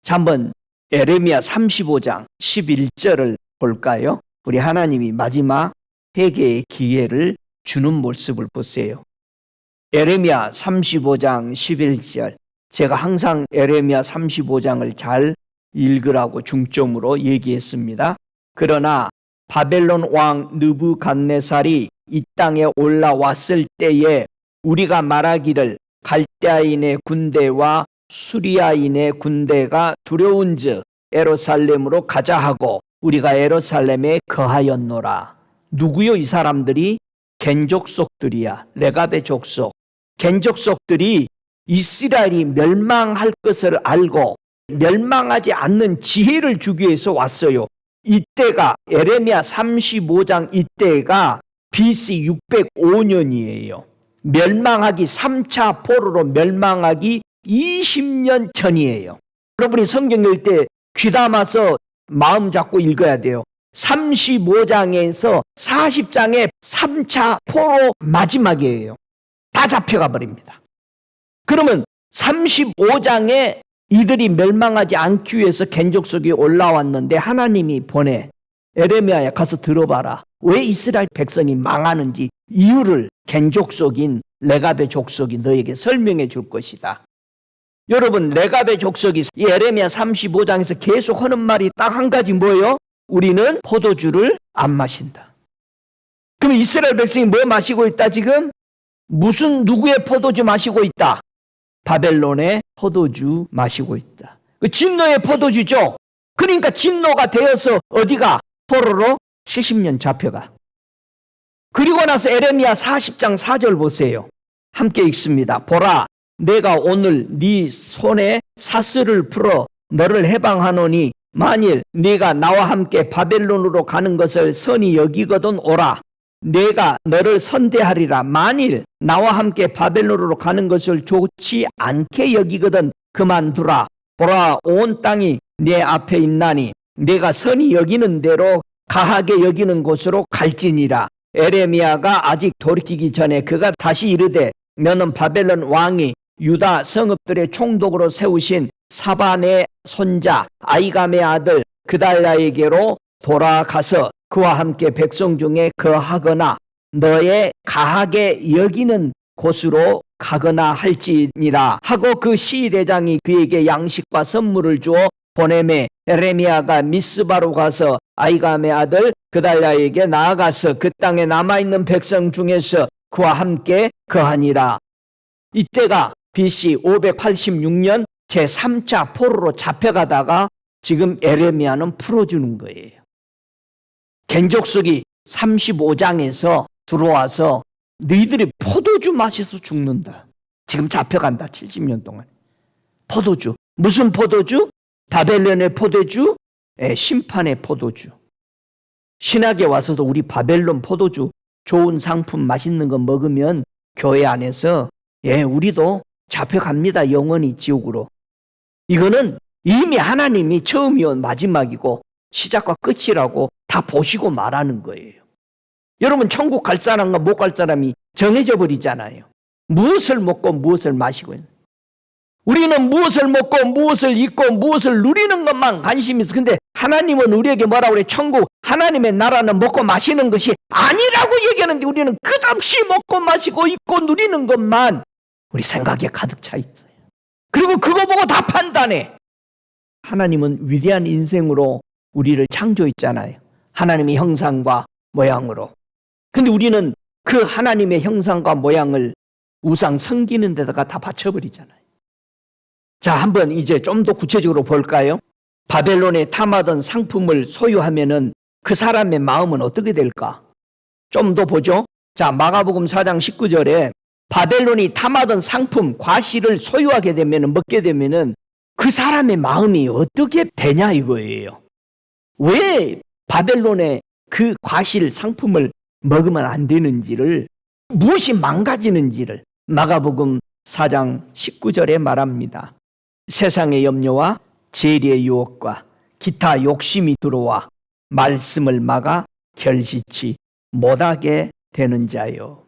[SPEAKER 1] 자, 한번 에레미야 35장 11절을 볼까요? 우리 하나님이 마지막 회개의 기회를 주는 모습을 보세요. 에레미야 35장 11절. 제가 항상 에레미야 35장을 잘 읽으라고 중점으로 얘기했습니다. 그러나 바벨론 왕 느부갓네살이 이 땅에 올라왔을 때에 우리가 말하기를 갈대아인의 군대와 수리아인의 군대가 두려운즉 예루살렘으로 가자 하고 우리가 예루살렘에 거하였노라. 누구요? 이 사람들이 겐족속들이야. 레갑의 족속. 겐족속들이 이스라엘이 멸망할 것을 알고 멸망하지 않는 지혜를 주기 위해서 왔어요. 이때가 에레미야 35장 이때가 BC 605년이에요. 멸망하기 3차 포로로 멸망하기 20년 전이에요. 여러분이 성경 읽을 때 귀담아서 마음 잡고 읽어야 돼요. 35장에서 40장의 3차 포로 마지막이에요. 다 잡혀가 버립니다. 그러면 35장에 이들이 멸망하지 않기 위해서 겐족속이 올라왔는데 하나님이 보내 에레미야야 가서 들어봐라. 왜 이스라엘 백성이 망하는지 이유를 겐족속인 레갑의 족속이 너에게 설명해 줄 것이다. 여러분, 레갑의 족속이 이 에레미야 35장에서 계속 하는 말이 딱 한 가지 뭐예요? 우리는 포도주를 안 마신다. 그럼 이스라엘 백성이 뭐 마시고 있다 지금? 무슨 누구의 포도주 마시고 있다? 바벨론의 포도주 마시고 있다. 그 진노의 포도주죠. 그러니까 진노가 되어서 어디가? 포로로 70년 잡혀가. 그리고 나서 에레미야 40장 4절 보세요. 함께 읽습니다. 보라, 내가 오늘 네 손에 사슬을 풀어 너를 해방하노니 만일 네가 나와 함께 바벨론으로 가는 것을 선히 여기거든 오라. 내가 너를 선대하리라. 만일 나와 함께 바벨론으로 가는 것을 좋지 않게 여기거든 그만두라. 보라, 온 땅이 내 앞에 있나니 내가 선히 여기는 대로 가하게 여기는 곳으로 갈지니라. 에레미야가 아직 돌이키기 전에 그가 다시 이르되 너는 바벨론 왕이 유다 성읍들의 총독으로 세우신 사반의 손자 아이감의 아들 그달랴에게로 돌아가서 그와 함께 백성 중에 거하거나 너의 가하게 여기는 곳으로 가거나 할지니라 하고 그 시대장이 그에게 양식과 선물을 주어 보내매 에레미야가 미스바로 가서 아이감의 아들 그달랴에게 나아가서 그 땅에 남아있는 백성 중에서 그와 함께 거하니라. 이때가 BC 586년 제3차 포로로 잡혀가다가 지금 에레미야는 풀어주는 거예요. 겐족속이 35장에서 들어와서 너희들이 포도주 마셔서 죽는다. 지금 잡혀간다. 70년 동안. 포도주. 무슨 포도주? 바벨론의 포도주? 심판의 포도주. 신학에 와서도 우리 바벨론 포도주 좋은 상품 맛있는 거 먹으면 교회 안에서 우리도 잡혀갑니다. 영원히 지옥으로. 이거는 이미 하나님이 처음이요 마지막이고 시작과 끝이라고 다 보시고 말하는 거예요. 여러분, 천국 갈 사람과 못 갈 사람이 정해져 버리잖아요. 무엇을 먹고 무엇을 마시고 있는. 우리는 무엇을 먹고 무엇을 입고 무엇을 누리는 것만 관심이 있어. 근데 하나님은 우리에게 뭐라고 그래? 천국 하나님의 나라는 먹고 마시는 것이 아니라고 얘기하는데 우리는 끝없이 먹고 마시고 입고 누리는 것만 우리 생각에 가득 차 있어요. 그리고 그거 보고 다 판단해. 하나님은 위대한 인생으로 우리를 창조했잖아요. 하나님의 형상과 모양으로. 근데 우리는 그 하나님의 형상과 모양을 우상 섬기는 데다가 다 바쳐버리잖아요. 자, 한번 이제 좀 더 구체적으로 볼까요? 바벨론에 탐하던 상품을 소유하면은 그 사람의 마음은 어떻게 될까? 좀 더 보죠. 자, 마가복음 4장 19절에 바벨론이 탐하던 상품, 과실을 소유하게 되면은, 먹게 되면은 그 사람의 마음이 어떻게 되냐 이거예요. 왜 바벨론의 그 과실 상품을 먹으면 안 되는지를, 무엇이 망가지는지를 마가복음 4장 19절에 말합니다. 세상의 염려와 재리의 유혹과 기타 욕심이 들어와 말씀을 막아 결실치 못하게 되는 자요.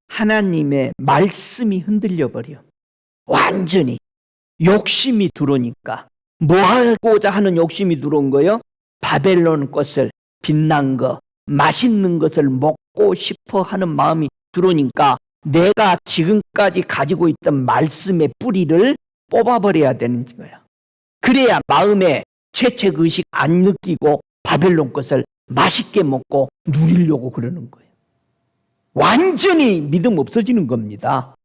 [SPEAKER 1] 하나님의 말씀이 흔들려 버려. 완전히 욕심이 들어오니까. 뭐 하고자 하는 욕심이 들어온 거요? 바벨론 것을, 빛난 거, 맛있는 것을 먹고 싶어 하는 마음이 들어오니까 내가 지금까지 가지고 있던 말씀의 뿌리를 뽑아버려야 되는 거야. 그래야 마음에 죄책의식 안 느끼고 바벨론 것을 맛있게 먹고 누리려고 그러는 거예요. 완전히 믿음 없어지는 겁니다.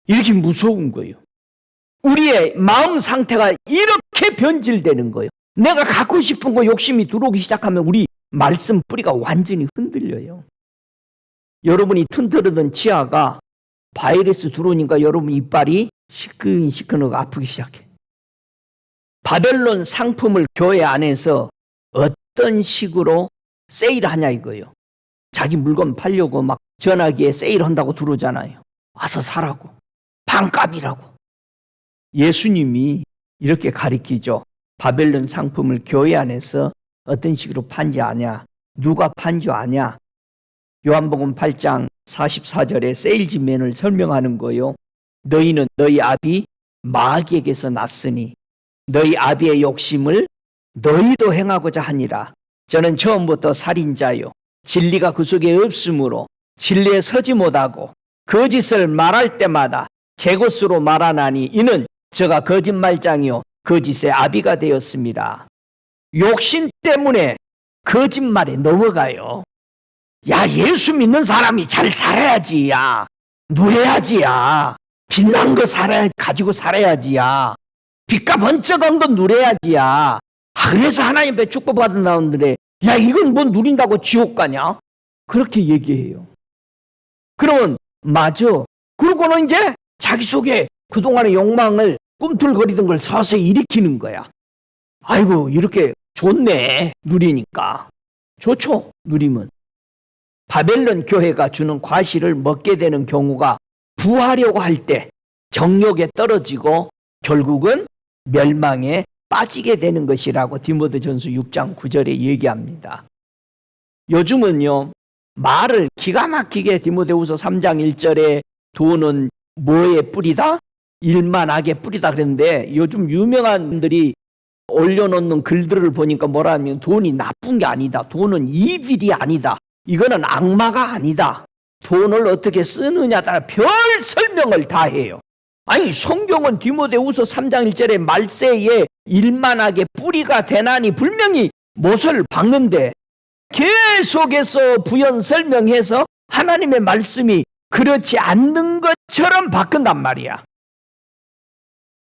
[SPEAKER 1] 이렇게 무서운 거예요. 우리의 마음 상태가 이렇게 변질되는 거예요. 내가 갖고 싶은 거 욕심이 들어오기 시작하면 우리 말씀 뿌리가 완전히 흔들려요. 여러분이 튼튼하던 치아가 바이러스 들어오니까 여러분 이빨이 시큰시큰하고 아프기 시작해. 바벨론 상품을 교회 안에서 어떤 식으로 세일하냐 이거예요. 자기 물건 팔려고 막 전화기에 세일한다고 들어오잖아요. 와서 사라고. 반값이라고. 예수님이 이렇게 가리키죠. 바벨론 상품을 교회 안에서 어떤 식으로 판지 아냐? 누가 판지 아냐? 요한복음 8장 44절에 세일즈맨을 설명하는 거요. 너희는 너희 아비 마귀에게서 났으니 너희 아비의 욕심을 너희도 행하고자 하니라. 저는 처음부터 살인자요 진리가 그 속에 없으므로 진리에 서지 못하고 거짓을 말할 때마다 제 것으로 말하나니 이는 저가 거짓말장이요 거짓의 아비가 되었습니다. 욕심 때문에 거짓말에 넘어가요. 야, 예수 믿는 사람이 잘 살아야지. 야, 누려야지. 야, 빛난 거 가지고 살아야지. 야, 빛과 번쩍한 건 누려야지. 야, 그래서 하나님의 축복받은 사람들의 야, 이건 뭐 누린다고 지옥 가냐? 그렇게 얘기해요. 그러면 맞아. 그러고는 이제 자기 속에 그동안의 욕망을 꿈틀거리던 걸 서서히 일으키는 거야. 아이고, 이렇게 좋네. 누리니까. 좋죠, 누리면. 바벨론 교회가 주는 과실을 먹게 되는 경우가 부하려고 할 때 정욕에 떨어지고 결국은 멸망에 빠지게 되는 것이라고 디모데전서 6장 9절에 얘기합니다. 요즘은요, 말을 기가 막히게 디모데후서 3장 1절에 돈은 뭐의 뿌리다? 일만 악의 뿌리다 그랬는데 요즘 유명한 분들이 올려놓는 글들을 보니까 뭐라 하면 돈이 나쁜 게 아니다. 돈은 이빌이 아니다. 이거는 악마가 아니다. 돈을 어떻게 쓰느냐에 따라 별 설명을 다 해요. 아니, 성경은 디모데후서 3장 1절에 말세에 일만하게 뿌리가 되나니 분명히 못을 박는데 계속해서 부연 설명해서 하나님의 말씀이 그렇지 않는 것처럼 바꾼단 말이야.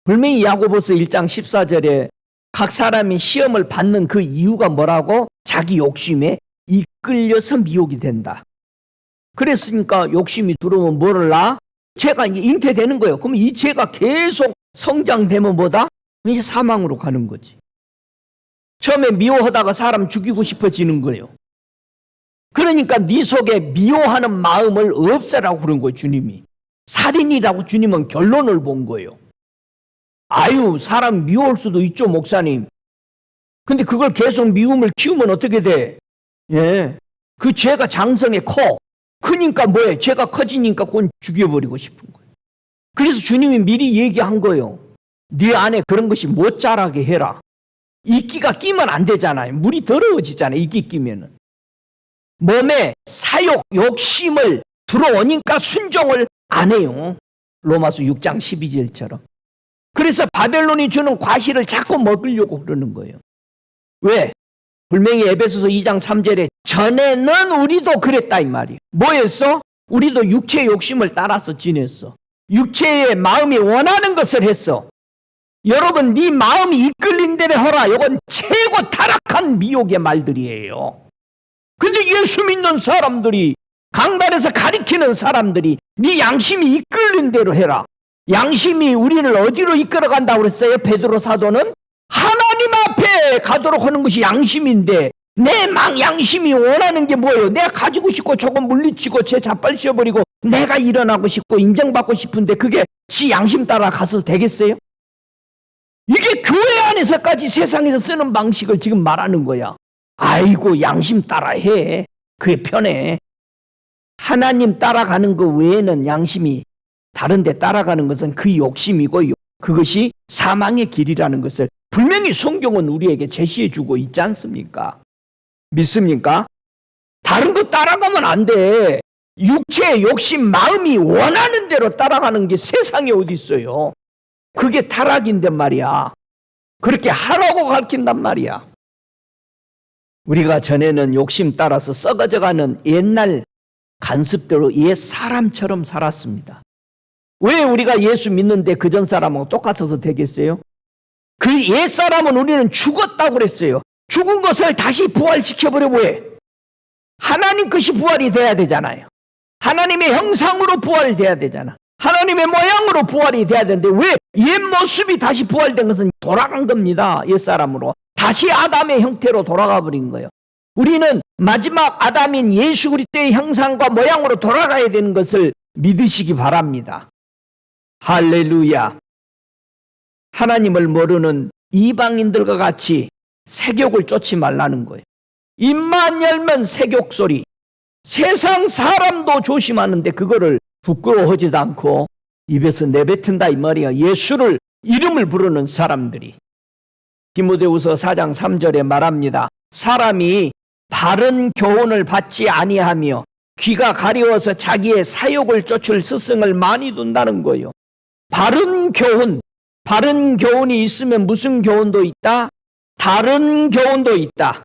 [SPEAKER 1] 분명히 야고보서 1장 14절에 각 사람이 시험을 받는 그 이유가 뭐라고? 자기 욕심에 이끌려서 미혹이 된다. 그랬으니까 욕심이 들어오면 뭐를 나? 죄가 잉태되는 거예요. 그럼 이 죄가 계속 성장되면 뭐다? 이제 사망으로 가는 거지. 처음에 미워하다가 사람 죽이고 싶어지는 거예요. 그러니까 네 속에 미워하는 마음을 없애라고 그런 거예요, 주님이. 살인이라고 주님은 결론을 본 거예요. 아유, 사람 미워할 수도 있죠, 목사님. 근데 그걸 계속 미움을 키우면 어떻게 돼? 예. 그 죄가 장성에 커. 크니까 뭐해? 죄가 커지니까 그건 죽여버리고 싶은 거예요. 그래서 주님이 미리 얘기한 거예요. 네 안에 그런 것이 못 자라게 해라. 이끼가 끼면 안 되잖아요. 물이 더러워지잖아요. 이끼 끼면은. 몸에 사욕, 욕심을 들어오니까 순종을 안 해요. 로마서 6장 12절처럼. 그래서 바벨론이 주는 과실을 자꾸 먹으려고 그러는 거예요. 왜? 분명히 에베소서 2장 3절에 전에는 우리도 그랬다 이 말이에요. 뭐였어? 우리도 육체의 욕심을 따라서 지냈어. 육체의 마음이 원하는 것을 했어. 여러분, 네 마음이 이끌린 대로 하라. 이건 최고 타락한 미혹의 말들이에요. 근데 예수 믿는 사람들이, 강단에서 가리키는 사람들이 네 양심이 이끌린 대로 해라. 양심이 우리를 어디로 이끌어간다고 그랬어요? 베드로 사도는 하나님 앞에 가도록 하는 것이 양심인데, 내 양심이 원하는 게 뭐예요? 내가 가지고 싶고 조금 물리치고 제 자빨 씌워버리고 내가 일어나고 싶고 인정받고 싶은데 그게 지 양심 따라 가서 되겠어요? 이게 교회 안에서까지 세상에서 쓰는 방식을 지금 말하는 거야. 아이고, 양심 따라 해. 그게 편해. 하나님 따라가는 것 외에는 양심이 다른 데 따라가는 것은 그 욕심이고, 그것이 사망의 길이라는 것을 분명히 성경은 우리에게 제시해 주고 있지 않습니까? 믿습니까? 다른 거 따라가면 안 돼. 육체의 욕심, 마음이 원하는 대로 따라가는 게 세상에 어디 있어요. 그게 타락인데 말이야. 그렇게 하라고 가르친단 말이야. 우리가 전에는 욕심 따라서 썩어져가는 옛날 간습대로 옛 사람처럼 살았습니다. 왜 우리가 예수 믿는데 그전 사람하고 똑같아서 되겠어요? 그 옛 사람은 우리는 죽었다고 그랬어요. 죽은 것을 다시 부활시켜버려 왜? 하나님 것이 부활이 돼야 되잖아요. 하나님의 형상으로 부활돼야 되잖아. 하나님의 모양으로 부활이 돼야 되는데 왜 옛 모습이 다시 부활된 것은 돌아간 겁니다. 옛사람으로. 다시 아담의 형태로 돌아가 버린 거예요. 우리는 마지막 아담인 예수 그리스도의 형상과 모양으로 돌아가야 되는 것을 믿으시기 바랍니다. 할렐루야. 하나님을 모르는 이방인들과 같이 세욕을 쫓지 말라는 거예요. 입만 열면 세욕 소리. 세상 사람도 조심하는데 그거를 부끄러워하지도 않고 입에서 내뱉은다 이 말이야. 예수를 이름을 부르는 사람들이. 디모데후서 4장 3절에 말합니다. 사람이 바른 교훈을 받지 아니하며 귀가 가려워서 자기의 사욕을 쫓을 스승을 많이 둔다는 거예요. 바른 교훈이 있으면 무슨 교훈도 있다? 다른 교훈도 있다.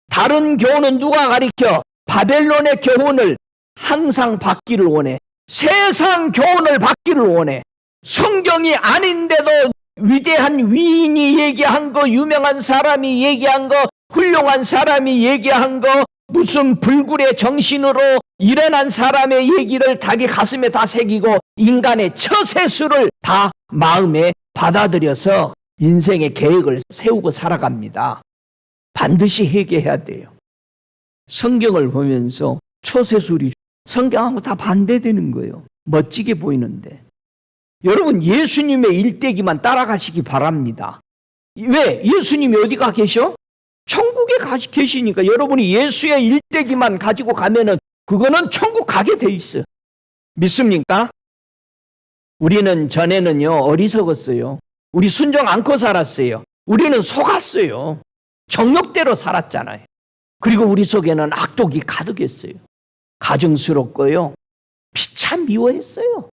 [SPEAKER 1] 다른 교훈은 누가 가리켜? 바벨론의 교훈을 항상 받기를 원해. 세상 교훈을 받기를 원해. 성경이 아닌데도 위대한 위인이 얘기한 거, 유명한 사람이 얘기한 거, 훌륭한 사람이 얘기한 거, 무슨 불굴의 정신으로 일어난 사람의 얘기를 자기 가슴에 다 새기고 인간의 처세수를 다 마음에 받아들여서 인생의 계획을 세우고 살아갑니다. 반드시 회개해야 돼요. 성경을 보면서 처세술이 성경하고 다 반대되는 거예요. 멋지게 보이는데. 여러분, 예수님의 일대기만 따라가시기 바랍니다. 왜? 예수님이 어디가 계셔? 천국에 계시니까 여러분이 예수의 일대기만 가지고 가면은 그거는 천국 가게 돼 있어. 믿습니까? 우리는 전에는요, 어리석었어요. 우리 순종 않고 살았어요. 우리는 속았어요. 정욕대로 살았잖아요. 그리고 우리 속에는 악독이 가득했어요. 가증스럽고요. 피참 미워했어요.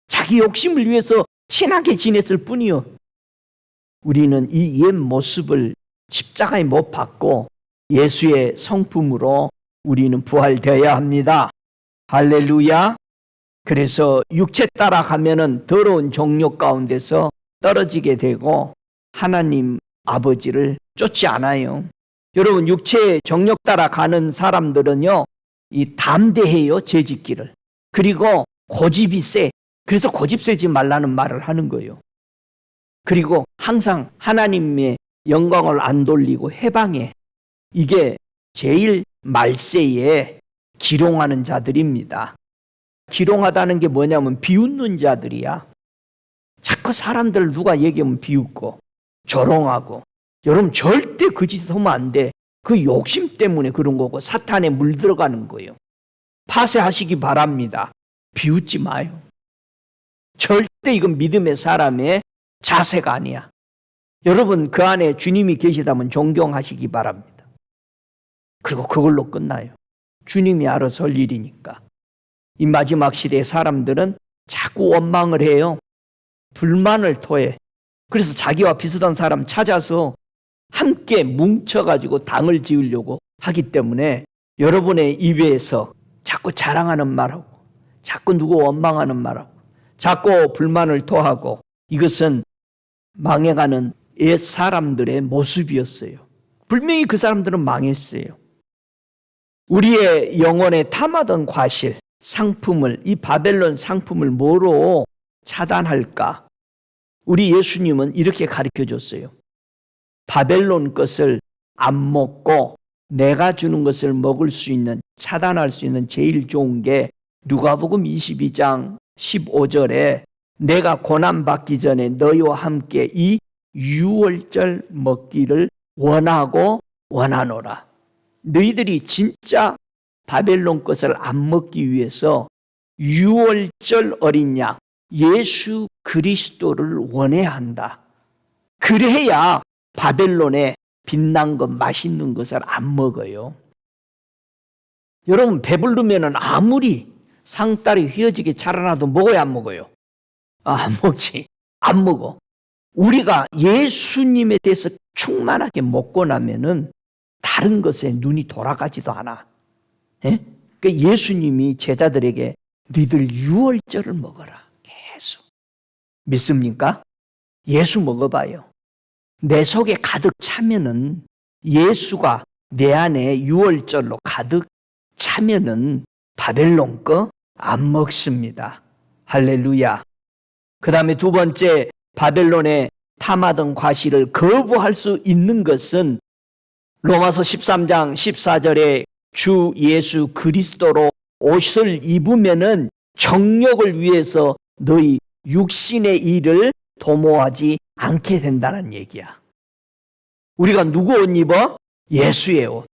[SPEAKER 1] 자기 욕심을 위해서 친하게 지냈을 뿐이요. 우리는 이 옛 모습을 십자가에 못 박고 예수의 성품으로 우리는 부활되어야 합니다. 할렐루야. 그래서 육체 따라가면은 더러운 정욕 가운데서 떨어지게 되고 하나님 아버지를 쫓지 않아요. 여러분, 육체의 정욕 따라가는 사람들은요, 이 담대해요, 죄짓기를. 그리고 고집이 세. 그래서 고집 세지 말라는 말을 하는 거예요. 그리고 항상 하나님의 영광을 안 돌리고 해방해. 이게 제일 말세에 기롱하는 자들입니다. 기롱하다는 게 뭐냐면 비웃는 자들이야. 자꾸 사람들 누가 얘기하면 비웃고 조롱하고. 여러분, 절대 그 짓을 하면 안 돼. 그 욕심 때문에 그런 거고 사탄에 물들어가는 거예요. 파쇄하시기 바랍니다. 비웃지 마요. 절대 이건 믿음의 사람의 자세가 아니야. 여러분, 그 안에 주님이 계시다면 존경하시기 바랍니다. 그리고 그걸로 끝나요. 주님이 알아서 할 일이니까. 이 마지막 시대의 사람들은 자꾸 원망을 해요. 불만을 토해. 그래서 자기와 비슷한 사람 찾아서 함께 뭉쳐가지고 당을 지으려고 하기 때문에 여러분의 입에서 자꾸 자랑하는 말하고 자꾸 누구 원망하는 말하고 자꾸 불만을 토하고 이것은 망해가는 옛 사람들의 모습이었어요. 분명히 그 사람들은 망했어요. 우리의 영혼에 탐하던 과실, 상품을, 이 바벨론 상품을 뭐로 차단할까? 우리 예수님은 이렇게 가르쳐 줬어요. 바벨론 것을 안 먹고 내가 주는 것을 먹을 수 있는, 차단할 수 있는 제일 좋은 게 누가복음 22장 15절에 내가 고난받기 전에 너희와 함께 이 유월절 먹기를 원하고 원하노라. 너희들이 진짜 바벨론 것을 안 먹기 위해서 유월절 어린 양 예수 그리스도를 원해야 한다. 그래야 바벨론에 빛난 것, 맛있는 것을 안 먹어요. 여러분, 배부르면 아무리 상다리 휘어지게 자라나도 먹어야 안 먹어요? 안 먹지. 안 먹어. 우리가 예수님에 대해서 충만하게 먹고 나면은 다른 것에 눈이 돌아가지도 않아. 예? 그러니까 예수님이 제자들에게 너희들 유월절을 먹어라. 계속. 믿습니까? 예수 먹어봐요. 내 속에 가득 차면은 예수가 내 안에 유월절로 가득 차면은 바벨론 거 안 먹습니다. 할렐루야. 그 다음에 두 번째, 바벨론에 탐하던 과실을 거부할 수 있는 것은 로마서 13장 14절에 주 예수 그리스도로 옷을 입으면은 정욕을 위해서 너희 육신의 일을 도모하지 않게 된다는 얘기야. 우리가 누구 옷 입어? 예수의 옷.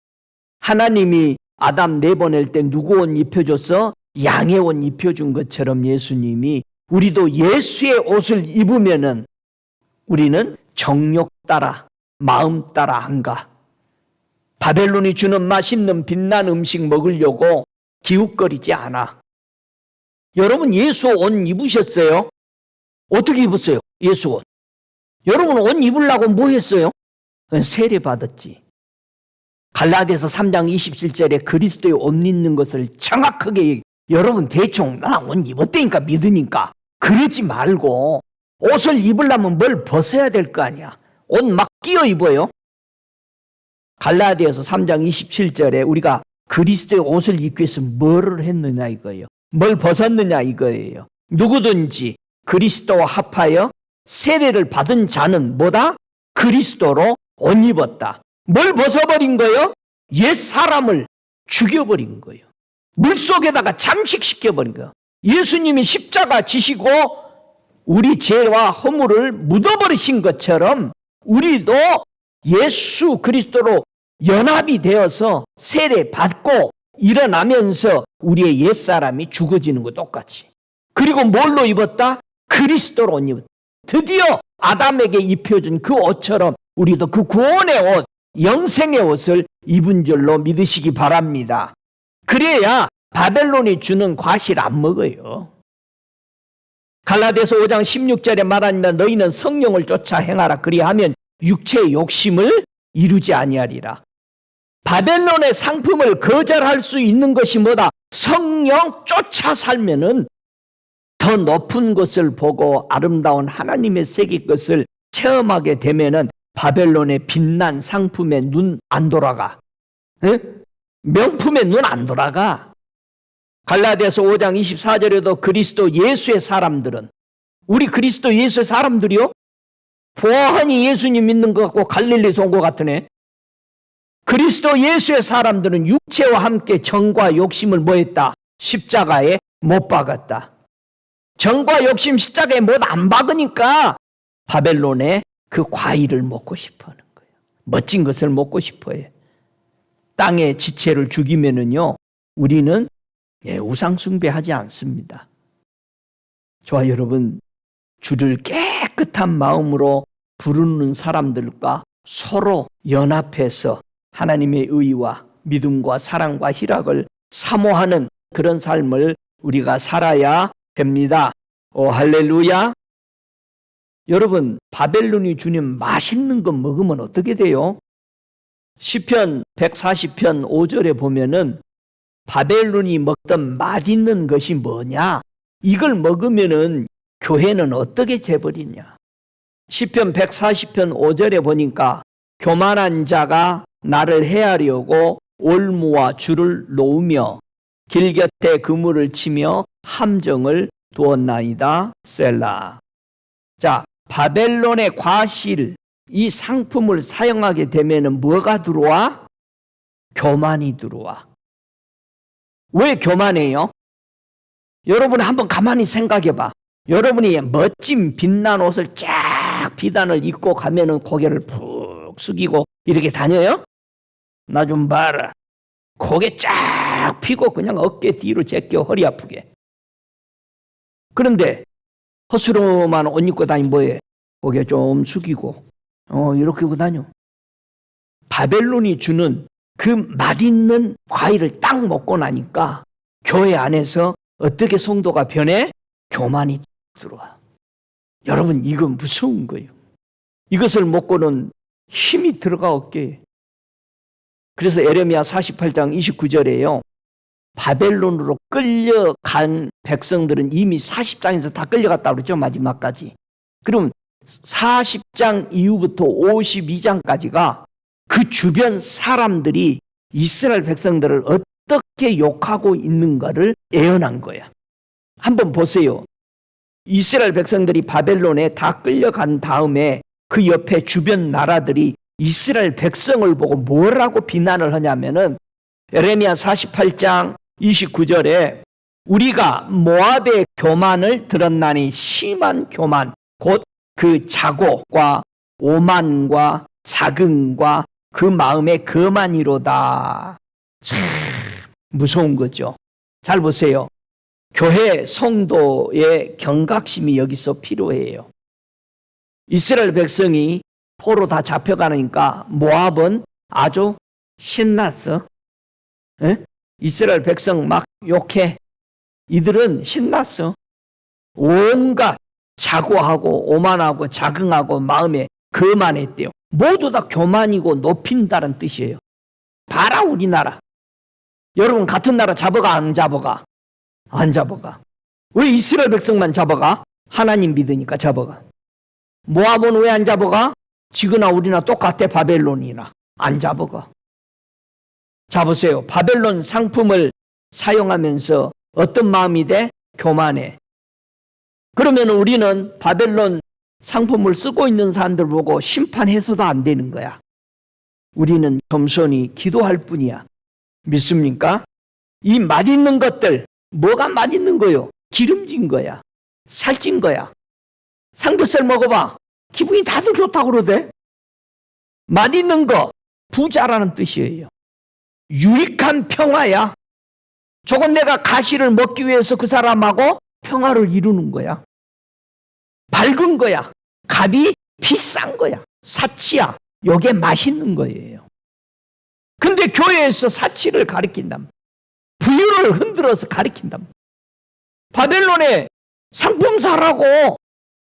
[SPEAKER 1] 하나님이 아담 내보낼 때 누구 옷 입혀줬어? 양의 옷 입혀준 것처럼 예수님이 우리도 예수의 옷을 입으면은 우리는 정욕 따라, 마음 따라 안 가. 바벨론이 주는 맛있는 빛난 음식 먹으려고 기웃거리지 않아. 여러분, 예수 옷 입으셨어요? 어떻게 입었어요? 예수 옷. 여러분, 옷 입으려고 뭐 했어요? 세례 받았지. 갈라디아서 3장 27절에 그리스도의 옷 입는 것을 정확하게 여러분 대충 나 옷 입었다니까 믿으니까 그러지 말고 옷을 입으려면 뭘 벗어야 될 거 아니야. 옷 막 끼어 입어요. 갈라디아서 3장 27절에 우리가 그리스도의 옷을 입기 위해서 뭐를 했느냐 이거예요. 뭘 벗었느냐 이거예요. 누구든지 그리스도와 합하여 세례를 받은 자는 뭐다? 그리스도로 옷 입었다. 뭘 벗어버린 거예요? 옛 사람을 죽여버린 거예요. 물속에다가 잠식시켜버린 거예요. 예수님이 십자가 지시고 우리 죄와 허물을 묻어버리신 것처럼 우리도 예수 그리스도로 연합이 되어서 세례 받고 일어나면서 우리의 옛사람이 죽어지는 거 똑같이. 그리고 뭘로 입었다? 그리스도로 옷 입었다. 드디어 아담에게 입혀준 그 옷처럼 우리도 그 구원의 옷, 영생의 옷을 입은 줄로 믿으시기 바랍니다. 그래야 바벨론이 주는 과실 안 먹어요. 갈라디아서 5장 16절에 말하니라 너희는 성령을 쫓아 행하라. 그리하면 육체의 욕심을 이루지 아니하리라. 바벨론의 상품을 거절할 수 있는 것이 뭐다? 성령 쫓아 살면은 더 높은 것을 보고 아름다운 하나님의 세계 것을 체험하게 되면은 바벨론의 빛난 상품에 눈 안 돌아가. 에? 명품에 눈 안 돌아가. 갈라디아서 5장 24절에도 그리스도 예수의 사람들은 우리 그리스도 예수의 사람들이요? 보아하니 예수님 믿는 것 같고 갈릴리에서 온 것 같으네. 그리스도 예수의 사람들은 육체와 함께 정과 욕심을 뭐했다? 십자가에 못 박았다. 정과 욕심 십자가에 못 안 박으니까 바벨론의 그 과일을 먹고 싶어 하는 거예요. 멋진 것을 먹고 싶어 해. 땅의 지체를 죽이면은요, 우리는 우상숭배하지 않습니다. 저와 여러분, 주를 깨끗한 마음으로 부르는 사람들과 서로 연합해서 하나님의 의와 믿음과 사랑과 희락을 사모하는 그런 삶을 우리가 살아야 됩니다. 오, 할렐루야. 여러분, 바벨론이 주는 맛있는 거 먹으면 어떻게 돼요? 시편 140편 5절에 보면은 바벨론이 먹던 맛있는 것이 뭐냐? 이걸 먹으면은 교회는 어떻게 돼버리냐? 시편 140편 5절에 보니까 교만한 자가 나를 해하려고 올무와 줄을 놓으며 길 곁에 그물을 치며 함정을 두었나이다. 셀라. 자, 바벨론의 과실, 이 상품을 사용하게 되면은 뭐가 들어와? 교만이 들어와. 왜 교만해요? 여러분 한번 가만히 생각해 봐. 여러분이 멋진 빛난 옷을 쫙 비단을 입고 가면은 고개를 푹 숙이고 이렇게 다녀요? 나 좀 봐라. 고개 쫙 펴고 그냥 어깨 뒤로 제껴 허리 아프게. 그런데 허스름한 옷 입고 다니면 뭐해? 고개 좀 숙이고 이렇게 하고 다녀. 바벨론이 주는 그 맛있는 과일을 딱 먹고 나니까 교회 안에서 어떻게 성도가 변해? 교만이 들어와. 여러분, 이건 무서운 거예요. 이것을 먹고는 힘이 들어가 어깨에. 그래서 에레미야 48장 29절에요. 바벨론으로 끌려간 백성들은 이미 40장에서 다 끌려갔다 그러죠. 마지막까지. 그럼 40장 이후부터 52장까지가 그 주변 사람들이 이스라엘 백성들을 어떻게 욕하고 있는가를 예언한 거야. 한번 보세요. 이스라엘 백성들이 바벨론에 다 끌려간 다음에 그 옆에 주변 나라들이 이스라엘 백성을 보고 뭐라고 비난을 하냐면은 에레미야 48장 29절에 우리가 모압의 교만을 들었나니 심한 교만, 곧 그 자고과 오만과 자긍과 그 마음의 거만이로다. 참 무서운 거죠. 잘 보세요. 교회 성도의 경각심이 여기서 필요해요. 이스라엘 백성이 포로 다 잡혀가니까 모압은 아주 신났어. 에? 이스라엘 백성 막 욕해. 이들은 신났어. 온갖 자고하고 오만하고 자긍하고 마음에 거만했대요. 모두 다 교만이고 높인다는 뜻이에요. 봐라 우리나라. 여러분 같은 나라 잡아가 안 잡아가? 안 잡아가. 왜 이스라엘 백성만 잡아가? 하나님 믿으니까 잡아가. 모압은 왜 안 잡아가? 지구나 우리나 똑같아. 바벨론이나 안 잡아가. 잡으세요. 바벨론 상품을 사용하면서 어떤 마음이 돼? 교만해. 그러면 우리는 바벨론 상품을 쓰고 있는 사람들 보고 심판해서도 안 되는 거야. 우리는 겸손히 기도할 뿐이야. 믿습니까? 이 맛있는 것들, 뭐가 맛있는 거요? 기름진 거야. 살찐 거야. 삼겹살 먹어봐. 기분이 다들 좋다고 그러대. 맛있는 거, 부자라는 뜻이에요. 유익한 평화야. 저건 내가 가시를 먹기 위해서 그 사람하고 평화를 이루는 거야. 밝은 거야. 값이 비싼 거야. 사치야. 요게 맛있는 거예요. 근데 교회에서 사치를 가리킨단 부유를 흔들어서 가리킨단 바벨론에 상품 사라고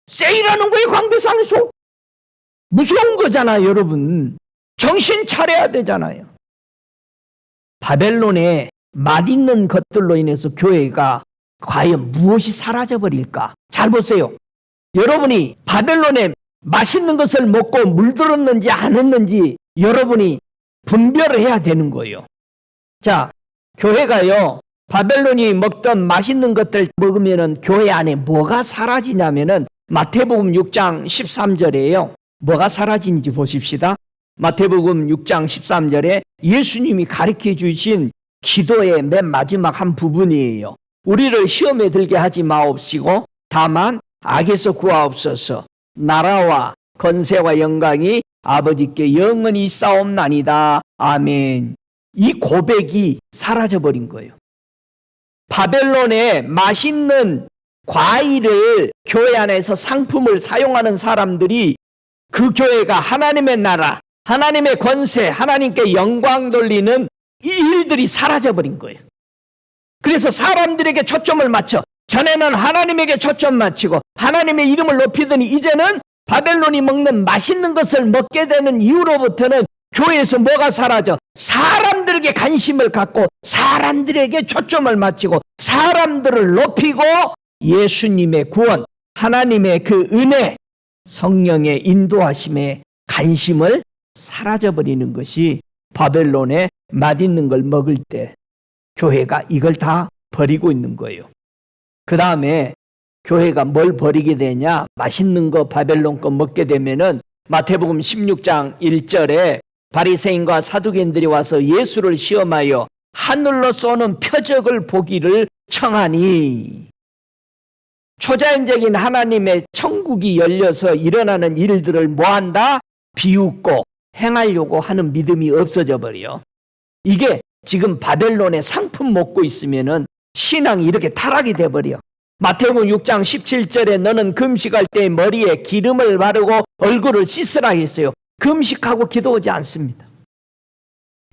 [SPEAKER 1] 세일하는 거예요. 광대상에서. 무서운 거잖아요, 여러분. 정신 차려야 되잖아요. 바벨론에 맛있는 것들로 인해서 교회가 과연 무엇이 사라져버릴까? 잘 보세요. 여러분이 바벨론에 맛있는 것을 먹고 물들었는지 안 했는지 여러분이 분별을 해야 되는 거예요. 자, 교회가요, 바벨론이 먹던 맛있는 것들 먹으면은 교회 안에 뭐가 사라지냐면은 마태복음 6장 13절에요. 뭐가 사라지는지 보십시다. 마태복음 6장 13절에 예수님이 가르쳐 주신 기도의 맨 마지막 한 부분이에요. 우리를 시험에 들게 하지 마옵시고 다만 악에서 구하옵소서. 나라와 권세와 영광이 아버지께 영원히 있사옵나이다. 아멘. 이 고백이 사라져버린 거예요. 바벨론의 맛있는 과일을 교회 안에서 상품을 사용하는 사람들이 그 교회가 하나님의 나라, 하나님의 권세, 하나님께 영광 돌리는 이 일들이 사라져버린 거예요. 그래서 사람들에게 초점을 맞춰 전에는 하나님에게 초점 맞추고 하나님의 이름을 높이더니 이제는 바벨론이 먹는 맛있는 것을 먹게 되는 이후로부터는 교회에서 뭐가 사라져? 사람들에게 관심을 갖고 사람들에게 초점을 맞추고 사람들을 높이고 예수님의 구원, 하나님의 그 은혜, 성령의 인도하심에 관심을 사라져버리는 것이 바벨론의 맛있는 걸 먹을 때 교회가 이걸 다 버리고 있는 거예요. 그 다음에 교회가 뭘 버리게 되냐? 맛있는 거 바벨론 거 먹게 되면은 마태복음 16장 1절에 바리새인과 사두개인들이 와서 예수를 시험하여 하늘로 쏘는 표적을 보기를 청하니, 초자연적인 하나님의 천국이 열려서 일어나는 일들을 뭐한다? 비웃고 행하려고 하는 믿음이 없어져 버려. 이게 지금 바벨론의 상품 먹고 있으면은 신앙이 이렇게 타락이 돼버려. 마태복음 6장 17절에 너는 금식할 때 머리에 기름을 바르고 얼굴을 씻으라 했어요. 금식하고 기도하지 않습니다.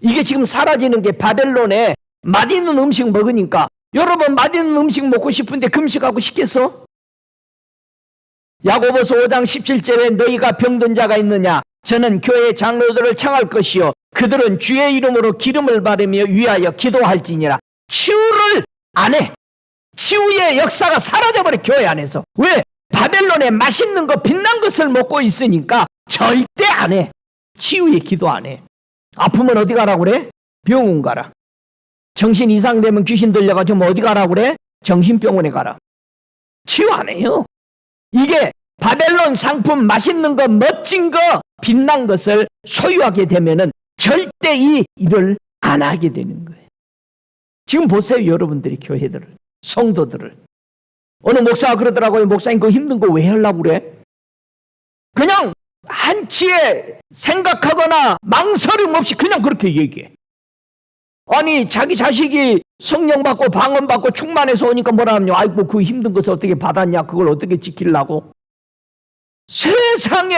[SPEAKER 1] 이게 지금 사라지는 게 바벨론에 맛있는 음식 먹으니까. 여러분, 맛있는 음식 먹고 싶은데 금식하고 싶겠어? 야고보서 5장 17절에 너희가 병든 자가 있느냐? 저는 교회 장로들을 청할 것이요 그들은 주의 이름으로 기름을 바르며 위하여 기도할지니라. 치유를 안 해. 치유의 역사가 사라져버려, 교회 안에서. 왜? 바벨론에 맛있는 거, 빛난 것을 먹고 있으니까 절대 안 해. 치유의 기도 안 해. 아프면 어디 가라고 그래? 병원 가라. 정신 이상되면 귀신 들려가지고 어디 가라고 그래? 정신병원에 가라. 치유 안 해요. 이게 바벨론 상품, 맛있는 거, 멋진 거, 빛난 것을 소유하게 되면은 절대 이 일을 안 하게 되는 거예요. 지금 보세요, 여러분들이 교회들을, 성도들을. 어느 목사가 그러더라고요. 목사님, 그거 힘든 거 왜 하려고 그래? 그냥 한치의 생각하거나 망설임 없이 그냥 그렇게 얘기해. 아니, 자기 자식이 성령 받고 방언 받고 충만해서 오니까 뭐라 하냐? 아이고, 그 힘든 것을 어떻게 받았냐? 그걸 어떻게 지키려고? 세상에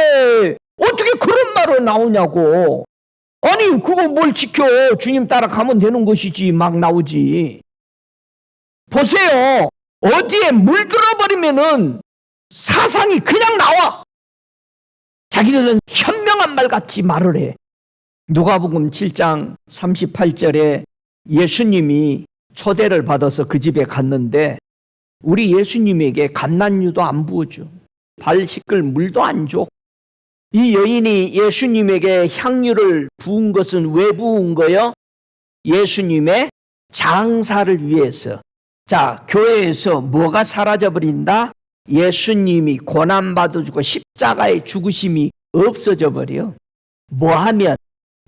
[SPEAKER 1] 어떻게 그런 말을 나오냐고. 아니, 그거 뭘 지켜? 주님 따라가면 되는 것이지. 막 나오지. 보세요. 어디에 물들어버리면은 사상이 그냥 나와. 자기들은 현명한 말 같이 말을 해. 누가복음 7장 38절에 예수님이 초대를 받아서 그 집에 갔는데 우리 예수님에게 감난유도 안 부어줘. 발 씻을 물도 안 줘. 이 여인이 예수님에게 향유를 부은 것은 왜 부은 거요? 예수님의 장사를 위해서. 자, 교회에서 뭐가 사라져버린다? 예수님이 고난받아주고 십자가의 죽으심이 없어져 버려. 뭐하면?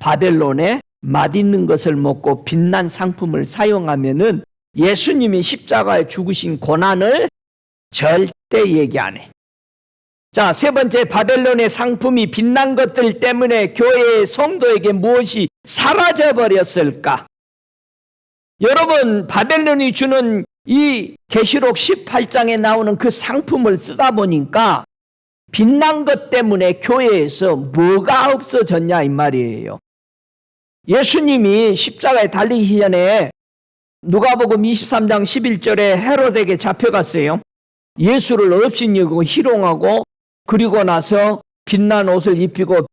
[SPEAKER 1] 바벨론에 맛있는 것을 먹고 빛난 상품을 사용하면은 예수님이 십자가에 죽으신 고난을 절대 얘기 안 해. 자, 세 번째, 바벨론의 상품이 빛난 것들 때문에 교회의 성도에게 무엇이 사라져 버렸을까? 여러분, 바벨론이 주는 이 계시록 18장에 나오는 그 상품을 쓰다 보니까 빛난 것 때문에 교회에서 뭐가 없어졌냐 이 말이에요. 예수님이 십자가에 달리기 전에 누가복음 23장 11절에 헤롯에게 잡혀갔어요. 예수를 없인 여기고 희롱하고, 그리고 나서 빛난 옷을 입히고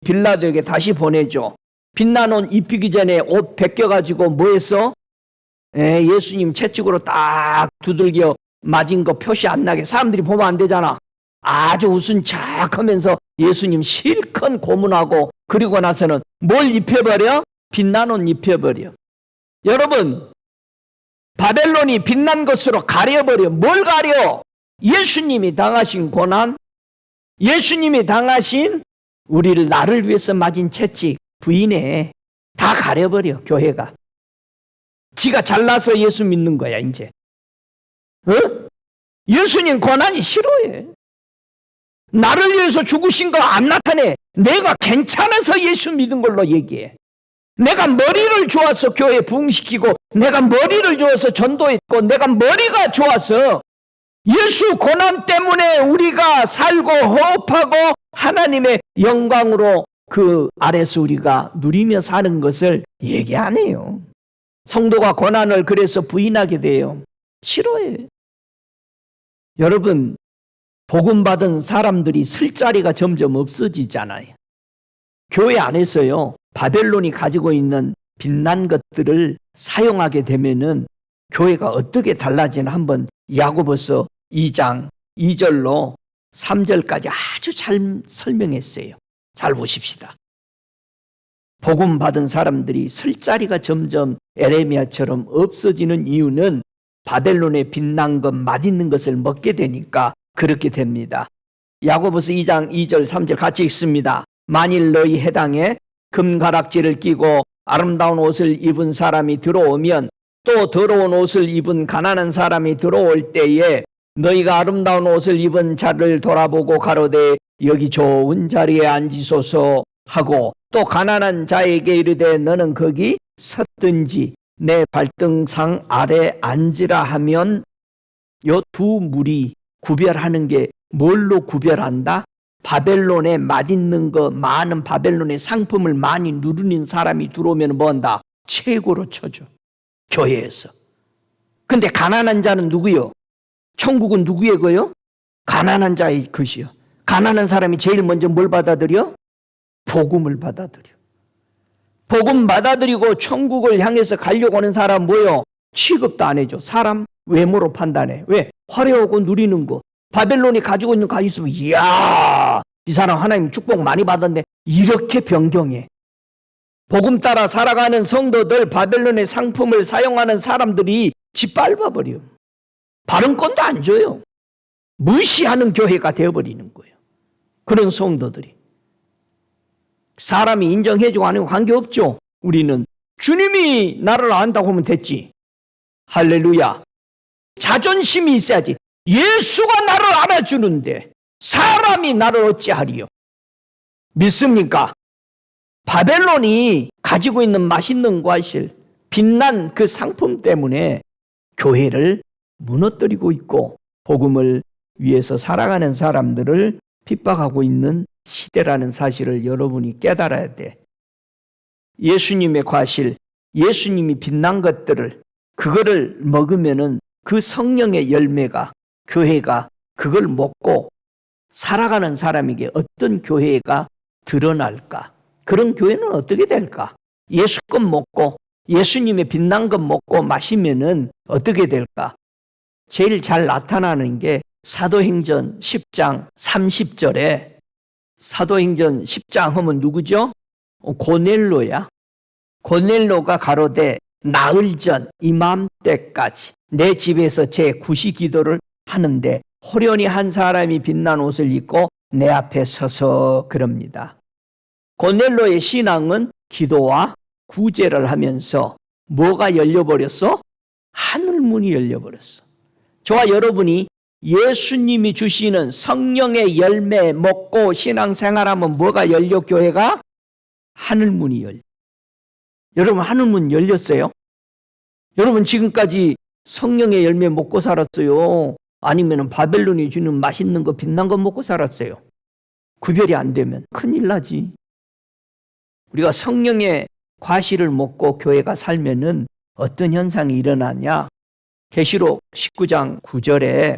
[SPEAKER 1] 빌라도에게 다시 보내죠. 빛난 옷 입히기 전에 옷 벗겨가지고 뭐 했어? 예수님 채찍으로 딱 두들겨 맞은 거 표시 안 나게. 사람들이 보면 안 되잖아. 아주 웃은 척 하면서 예수님 실컷 고문하고, 그리고 나서는 뭘 입혀버려? 빛난 옷 입혀버려. 여러분, 바벨론이 빛난 것으로 가려버려. 뭘 가려? 예수님이 당하신 고난, 예수님이 당하신 우리를, 나를 위해서 맞은 채찍, 부인에 다 가려버려. 교회가 지가 잘나서 예수 믿는 거야 이제. 예수님 고난이 싫어해. 나를 위해서 죽으신 거 안 나타내. 내가 괜찮아서 예수 믿은 걸로 얘기해. 내가 머리를 좋아서 교회 부흥시키고, 내가 머리를 좋아서 전도했고, 내가 머리가 좋아서 예수 고난 때문에 우리가 살고 호흡하고 하나님의 영광으로 그 아래서 우리가 누리며 사는 것을 얘기 안 해요. 성도가 고난을 그래서 부인하게 돼요. 싫어해. 여러분, 복음 받은 사람들이 쓸 자리가 점점 없어지잖아요. 교회 안에서요, 바벨론이 가지고 있는 빛난 것들을 사용하게 되면은 교회가 어떻게 달라지나 한번 야고보서 2장 2절로 3절까지 아주 잘 설명했어요. 잘 보십시다. 복음 받은 사람들이 쓸 자리가 점점 에레미야처럼 없어지는 이유는 바벨론의 빛난 것, 맛있는 것을 먹게 되니까 그렇게 됩니다. 야고보서 2장 2절 3절 같이 읽습니다. 만일 너희 해당에 금가락지를 끼고 아름다운 옷을 입은 사람이 들어오면 또 더러운 옷을 입은 가난한 사람이 들어올 때에 너희가 아름다운 옷을 입은 자를 돌아보고 가로되 여기 좋은 자리에 앉으소서 하고 또 가난한 자에게 이르되 너는 거기 섰든지 내 발등상 아래 앉으라 하면 요 두 무리 구별하는 게 뭘로 구별한다? 바벨론에 맛있는 거 많은 바벨론의 상품을 많이 누리는 사람이 들어오면 뭔다? 최고로 쳐줘. 교회에서. 근데 가난한 자는 누구요? 천국은 누구의 거요? 가난한 자의 것이요. 가난한 사람이 제일 먼저 뭘 받아들여? 복음을 받아들여. 복음 받아들이고 천국을 향해서 가려고 하는 사람 뭐요? 취급도 안 해줘. 사람 외모로 판단해. 왜? 화려하고 누리는 거. 바벨론이 가지고 있는 거 있으면 이야, 이 사람 하나님 축복 많이 받았네. 이렇게 변경해. 복음 따라 살아가는 성도들, 바벨론의 상품을 사용하는 사람들이 짓밟아버려. 발언권도 안 줘요. 무시하는 교회가 되어버리는 거예요. 그런 성도들이. 사람이 인정해주고 안 해도 관계없죠. 우리는 주님이 나를 안다고 하면 됐지. 할렐루야. 자존심이 있어야지. 예수가 나를 알아주는데 사람이 나를 어찌하리요? 믿습니까? 바벨론이 가지고 있는 맛있는 과실, 빛난 그 상품 때문에 교회를 무너뜨리고 있고 복음을 위해서 살아가는 사람들을 핍박하고 있는 시대라는 사실을 여러분이 깨달아야 돼. 예수님의 과실, 예수님이 빛난 것들을 그거를 먹으면은 그 성령의 열매가 교회가 그걸 먹고 살아가는 사람에게 어떤 교회가 드러날까? 그런 교회는 어떻게 될까? 예수 것 먹고 예수님의 빛난 것 먹고 마시면은 어떻게 될까? 제일 잘 나타나는 게 사도행전 10장 30절에 사도행전 10장 하면 누구죠? 고넬로야. 고넬로가 가로되 나흘 전 이맘때까지 내 집에서 제 구시 기도를 하는데 호련히 한 사람이 빛난 옷을 입고 내 앞에 서서 그럽니다. 고넬로의 신앙은 기도와 구제를 하면서 뭐가 열려버렸어? 하늘문이 열려버렸어. 저와 여러분이 예수님이 주시는 성령의 열매 먹고 신앙생활하면 뭐가 열려? 교회가 하늘문이 열려. 여러분 하늘문 열렸어요? 여러분 지금까지 성령의 열매 먹고 살았어요? 아니면 바벨론이 주는 맛있는 거 빛난 거 먹고 살았어요? 구별이 안 되면 큰일 나지. 우리가 성령의 과실을 먹고 교회가 살면은 어떤 현상이 일어나냐? 계시록 19장 9절에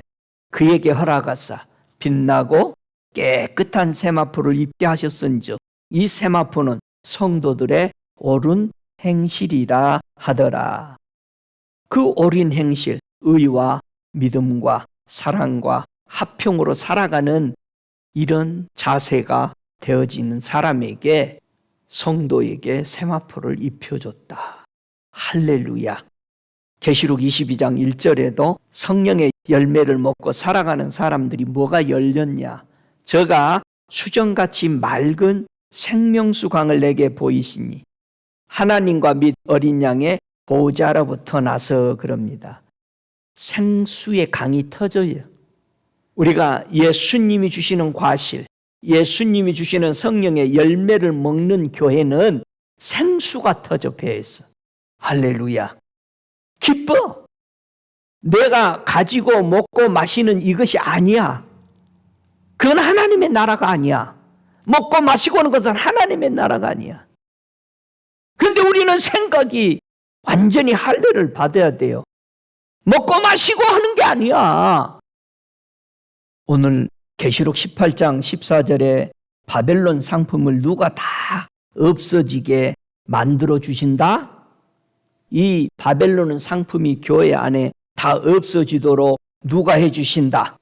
[SPEAKER 1] 그에게 허락하사 빛나고 깨끗한 세마포를 입게 하셨은즉 이 세마포는 성도들의 옳은 행실이라 하더라. 그 옳은 행실, 의와 믿음과 사랑과 화평으로 살아가는 이런 자세가 되어지는 사람에게 성도에게 세마포를 입혀줬다. 할렐루야. 계시록 22장 1절에도 성령의 열매를 먹고 살아가는 사람들이 뭐가 열렸냐? 저가 수정같이 맑은 생명수 강을 내게 보이시니 하나님과 및 어린 양의 보호자로부터 나서 그럽니다. 생수의 강이 터져요. 우리가 예수님이 주시는 과실, 예수님이 주시는 성령의 열매를 먹는 교회는 생수가 터져 배에서. 할렐루야. 기뻐. 내가 가지고 먹고 마시는 이것이 아니야. 그건 하나님의 나라가 아니야. 먹고 마시고 하는 것은 하나님의 나라가 아니야. 그런데 우리는 생각이 완전히 할례를 받아야 돼요. 먹고 마시고 하는 게 아니야. 오늘 계시록 18장 14절에 바벨론 상품을 누가 다 없어지게 만들어 주신다? 이 바벨론 상품이 교회 안에 다 없어지도록 누가 해주신다?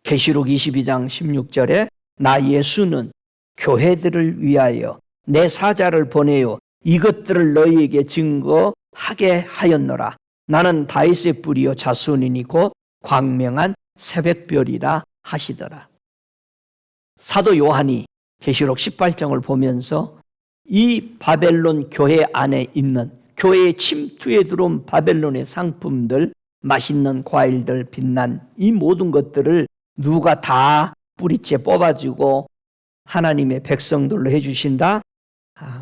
[SPEAKER 1] 계시록 22장 16절에 나 예수는 교회들을 위하여 내 사자를 보내어 이것들을 너희에게 증거하게 하였노라. 나는 다윗의 뿌리요 자손이니 곧 광명한 새벽별이라 하시더라. 사도 요한이 계시록 18장을 보면서 이 바벨론 교회 안에 있는 교회의 침투에 들어온 바벨론의 상품들, 맛있는 과일들, 빛난 이 모든 것들을 누가 다 뿌리째 뽑아주고 하나님의 백성들로 해주신다?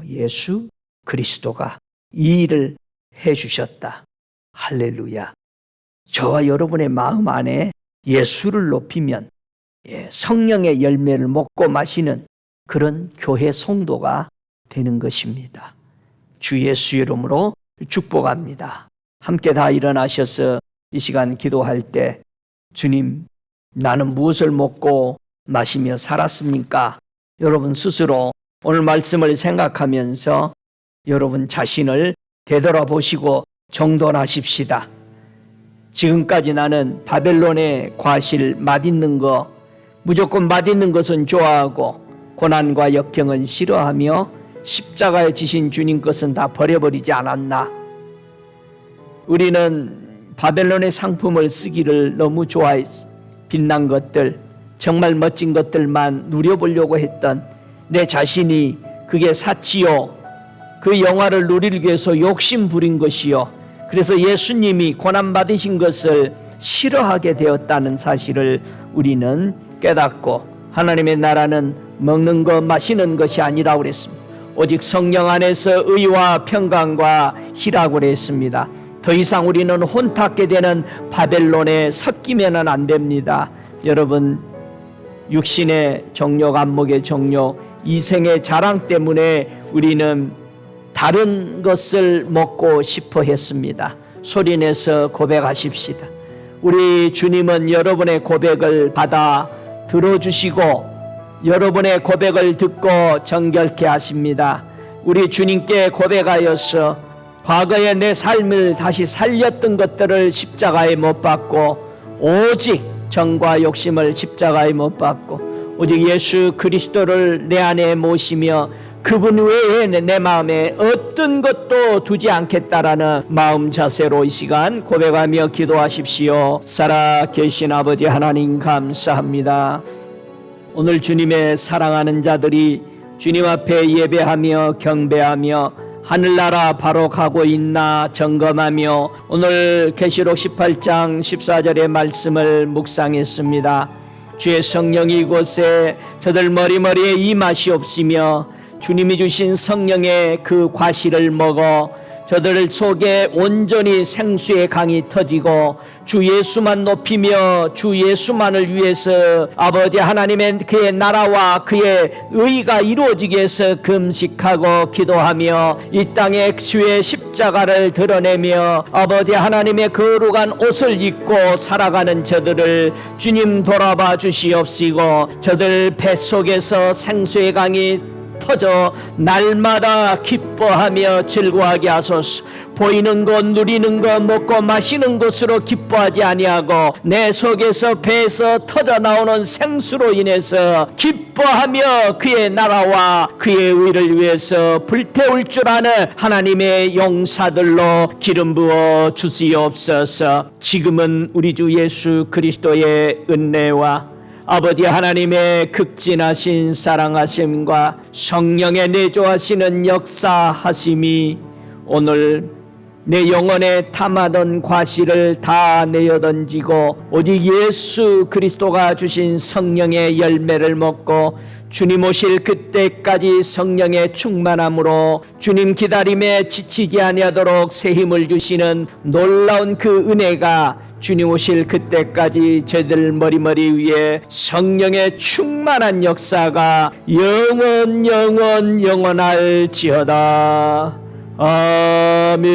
[SPEAKER 1] 예수 그리스도가 이 일을 해주셨다. 할렐루야. 저와 여러분의 마음 안에 예수를 높이면 성령의 열매를 먹고 마시는 그런 교회 성도가 되는 것입니다. 주 예수 이름으로 축복합니다. 함께 다 일어나셔서 이 시간 기도할 때 주님, 나는 무엇을 먹고 마시며 살았습니까? 여러분 스스로 오늘 말씀을 생각하면서 여러분 자신을 되돌아보시고 정돈하십시다. 지금까지 나는 바벨론의 과실, 맛있는 거, 무조건 맛있는 것은 좋아하고 고난과 역경은 싫어하며 십자가에 지신 주님 것은 다 버려버리지 않았나? 우리는 바벨론의 상품을 쓰기를 너무 좋아했어. 빛난 것들, 정말 멋진 것들만 누려보려고 했던 내 자신이 그게 사치요, 그 영화를 누리기 위해서 욕심 부린 것이요, 그래서 예수님이 고난받으신 것을 싫어하게 되었다는 사실을 우리는 깨닫고 하나님의 나라는 먹는 것, 마시는 것이 아니라고 그랬습니다. 오직 성령 안에서 의와 평강과 희라고 그랬습니다. 더 이상 우리는 혼탁게 되는 바벨론에 섞이면 안 됩니다. 여러분, 육신의 정욕, 안목의 정욕, 이생의 자랑 때문에 우리는 다른 것을 먹고 싶어 했습니다. 소리내서 고백하십시다. 우리 주님은 여러분의 고백을 받아 들어주시고 여러분의 고백을 듣고 정결케 하십니다. 우리 주님께 고백하여서 과거의 내 삶을 다시 살렸던 것들을 십자가에 못 박고 오직 정과 욕심을 십자가에 못 박고 오직 예수 그리스도를 내 안에 모시며 그분 외에 내 마음에 어떤 것도 두지 않겠다라는 마음 자세로 이 시간 고백하며 기도하십시오. 살아계신 아버지 하나님 감사합니다. 오늘 주님의 사랑하는 자들이 주님 앞에 예배하며 경배하며 하늘나라 바로 가고 있나 점검하며 오늘 계시록 18장 14절의 말씀을 묵상했습니다. 주의 성령이 이곳에 저들 머리머리에 임하시옵시며 주님이 주신 성령의 그 과실을 먹어 저들 속에 온전히 생수의 강이 터지고 주 예수만 높이며 주 예수만을 위해서 아버지 하나님의 그의 나라와 그의 의가 이루어지기 위해서 금식하고 기도하며 이 땅에 주의 십자가를 드러내며 아버지 하나님의 거룩한 옷을 입고 살아가는 저들을 주님 돌아봐 주시옵시고 저들 뱃속에서 생수의 강이 터져 날마다 기뻐하며 즐거워하게 하소서. 보이는 것, 누리는 것, 먹고 마시는 것으로 기뻐하지 아니하고 내 속에서 배에서 터져 나오는 생수로 인해서 기뻐하며 그의 나라와 그의 의를 위해서 불태울 줄 아는 하나님의 용사들로 기름 부어 주시옵소서. 지금은 우리 주 예수 그리스도의 은혜와 아버지 하나님의 극진하신 사랑하심과 성령의 내조하시는 역사하심이 오늘 내 영혼에 탐하던 과실을 다 내어던지고 오직 예수 그리스도가 주신 성령의 열매를 먹고 주님 오실 그때까지 성령의 충만함으로 주님 기다림에 지치지 아니하도록 새 힘을 주시는 놀라운 그 은혜가 주님 오실 그때까지 저희들 머리머리 위에 성령의 충만한 역사가 영원할지어다. 아멘.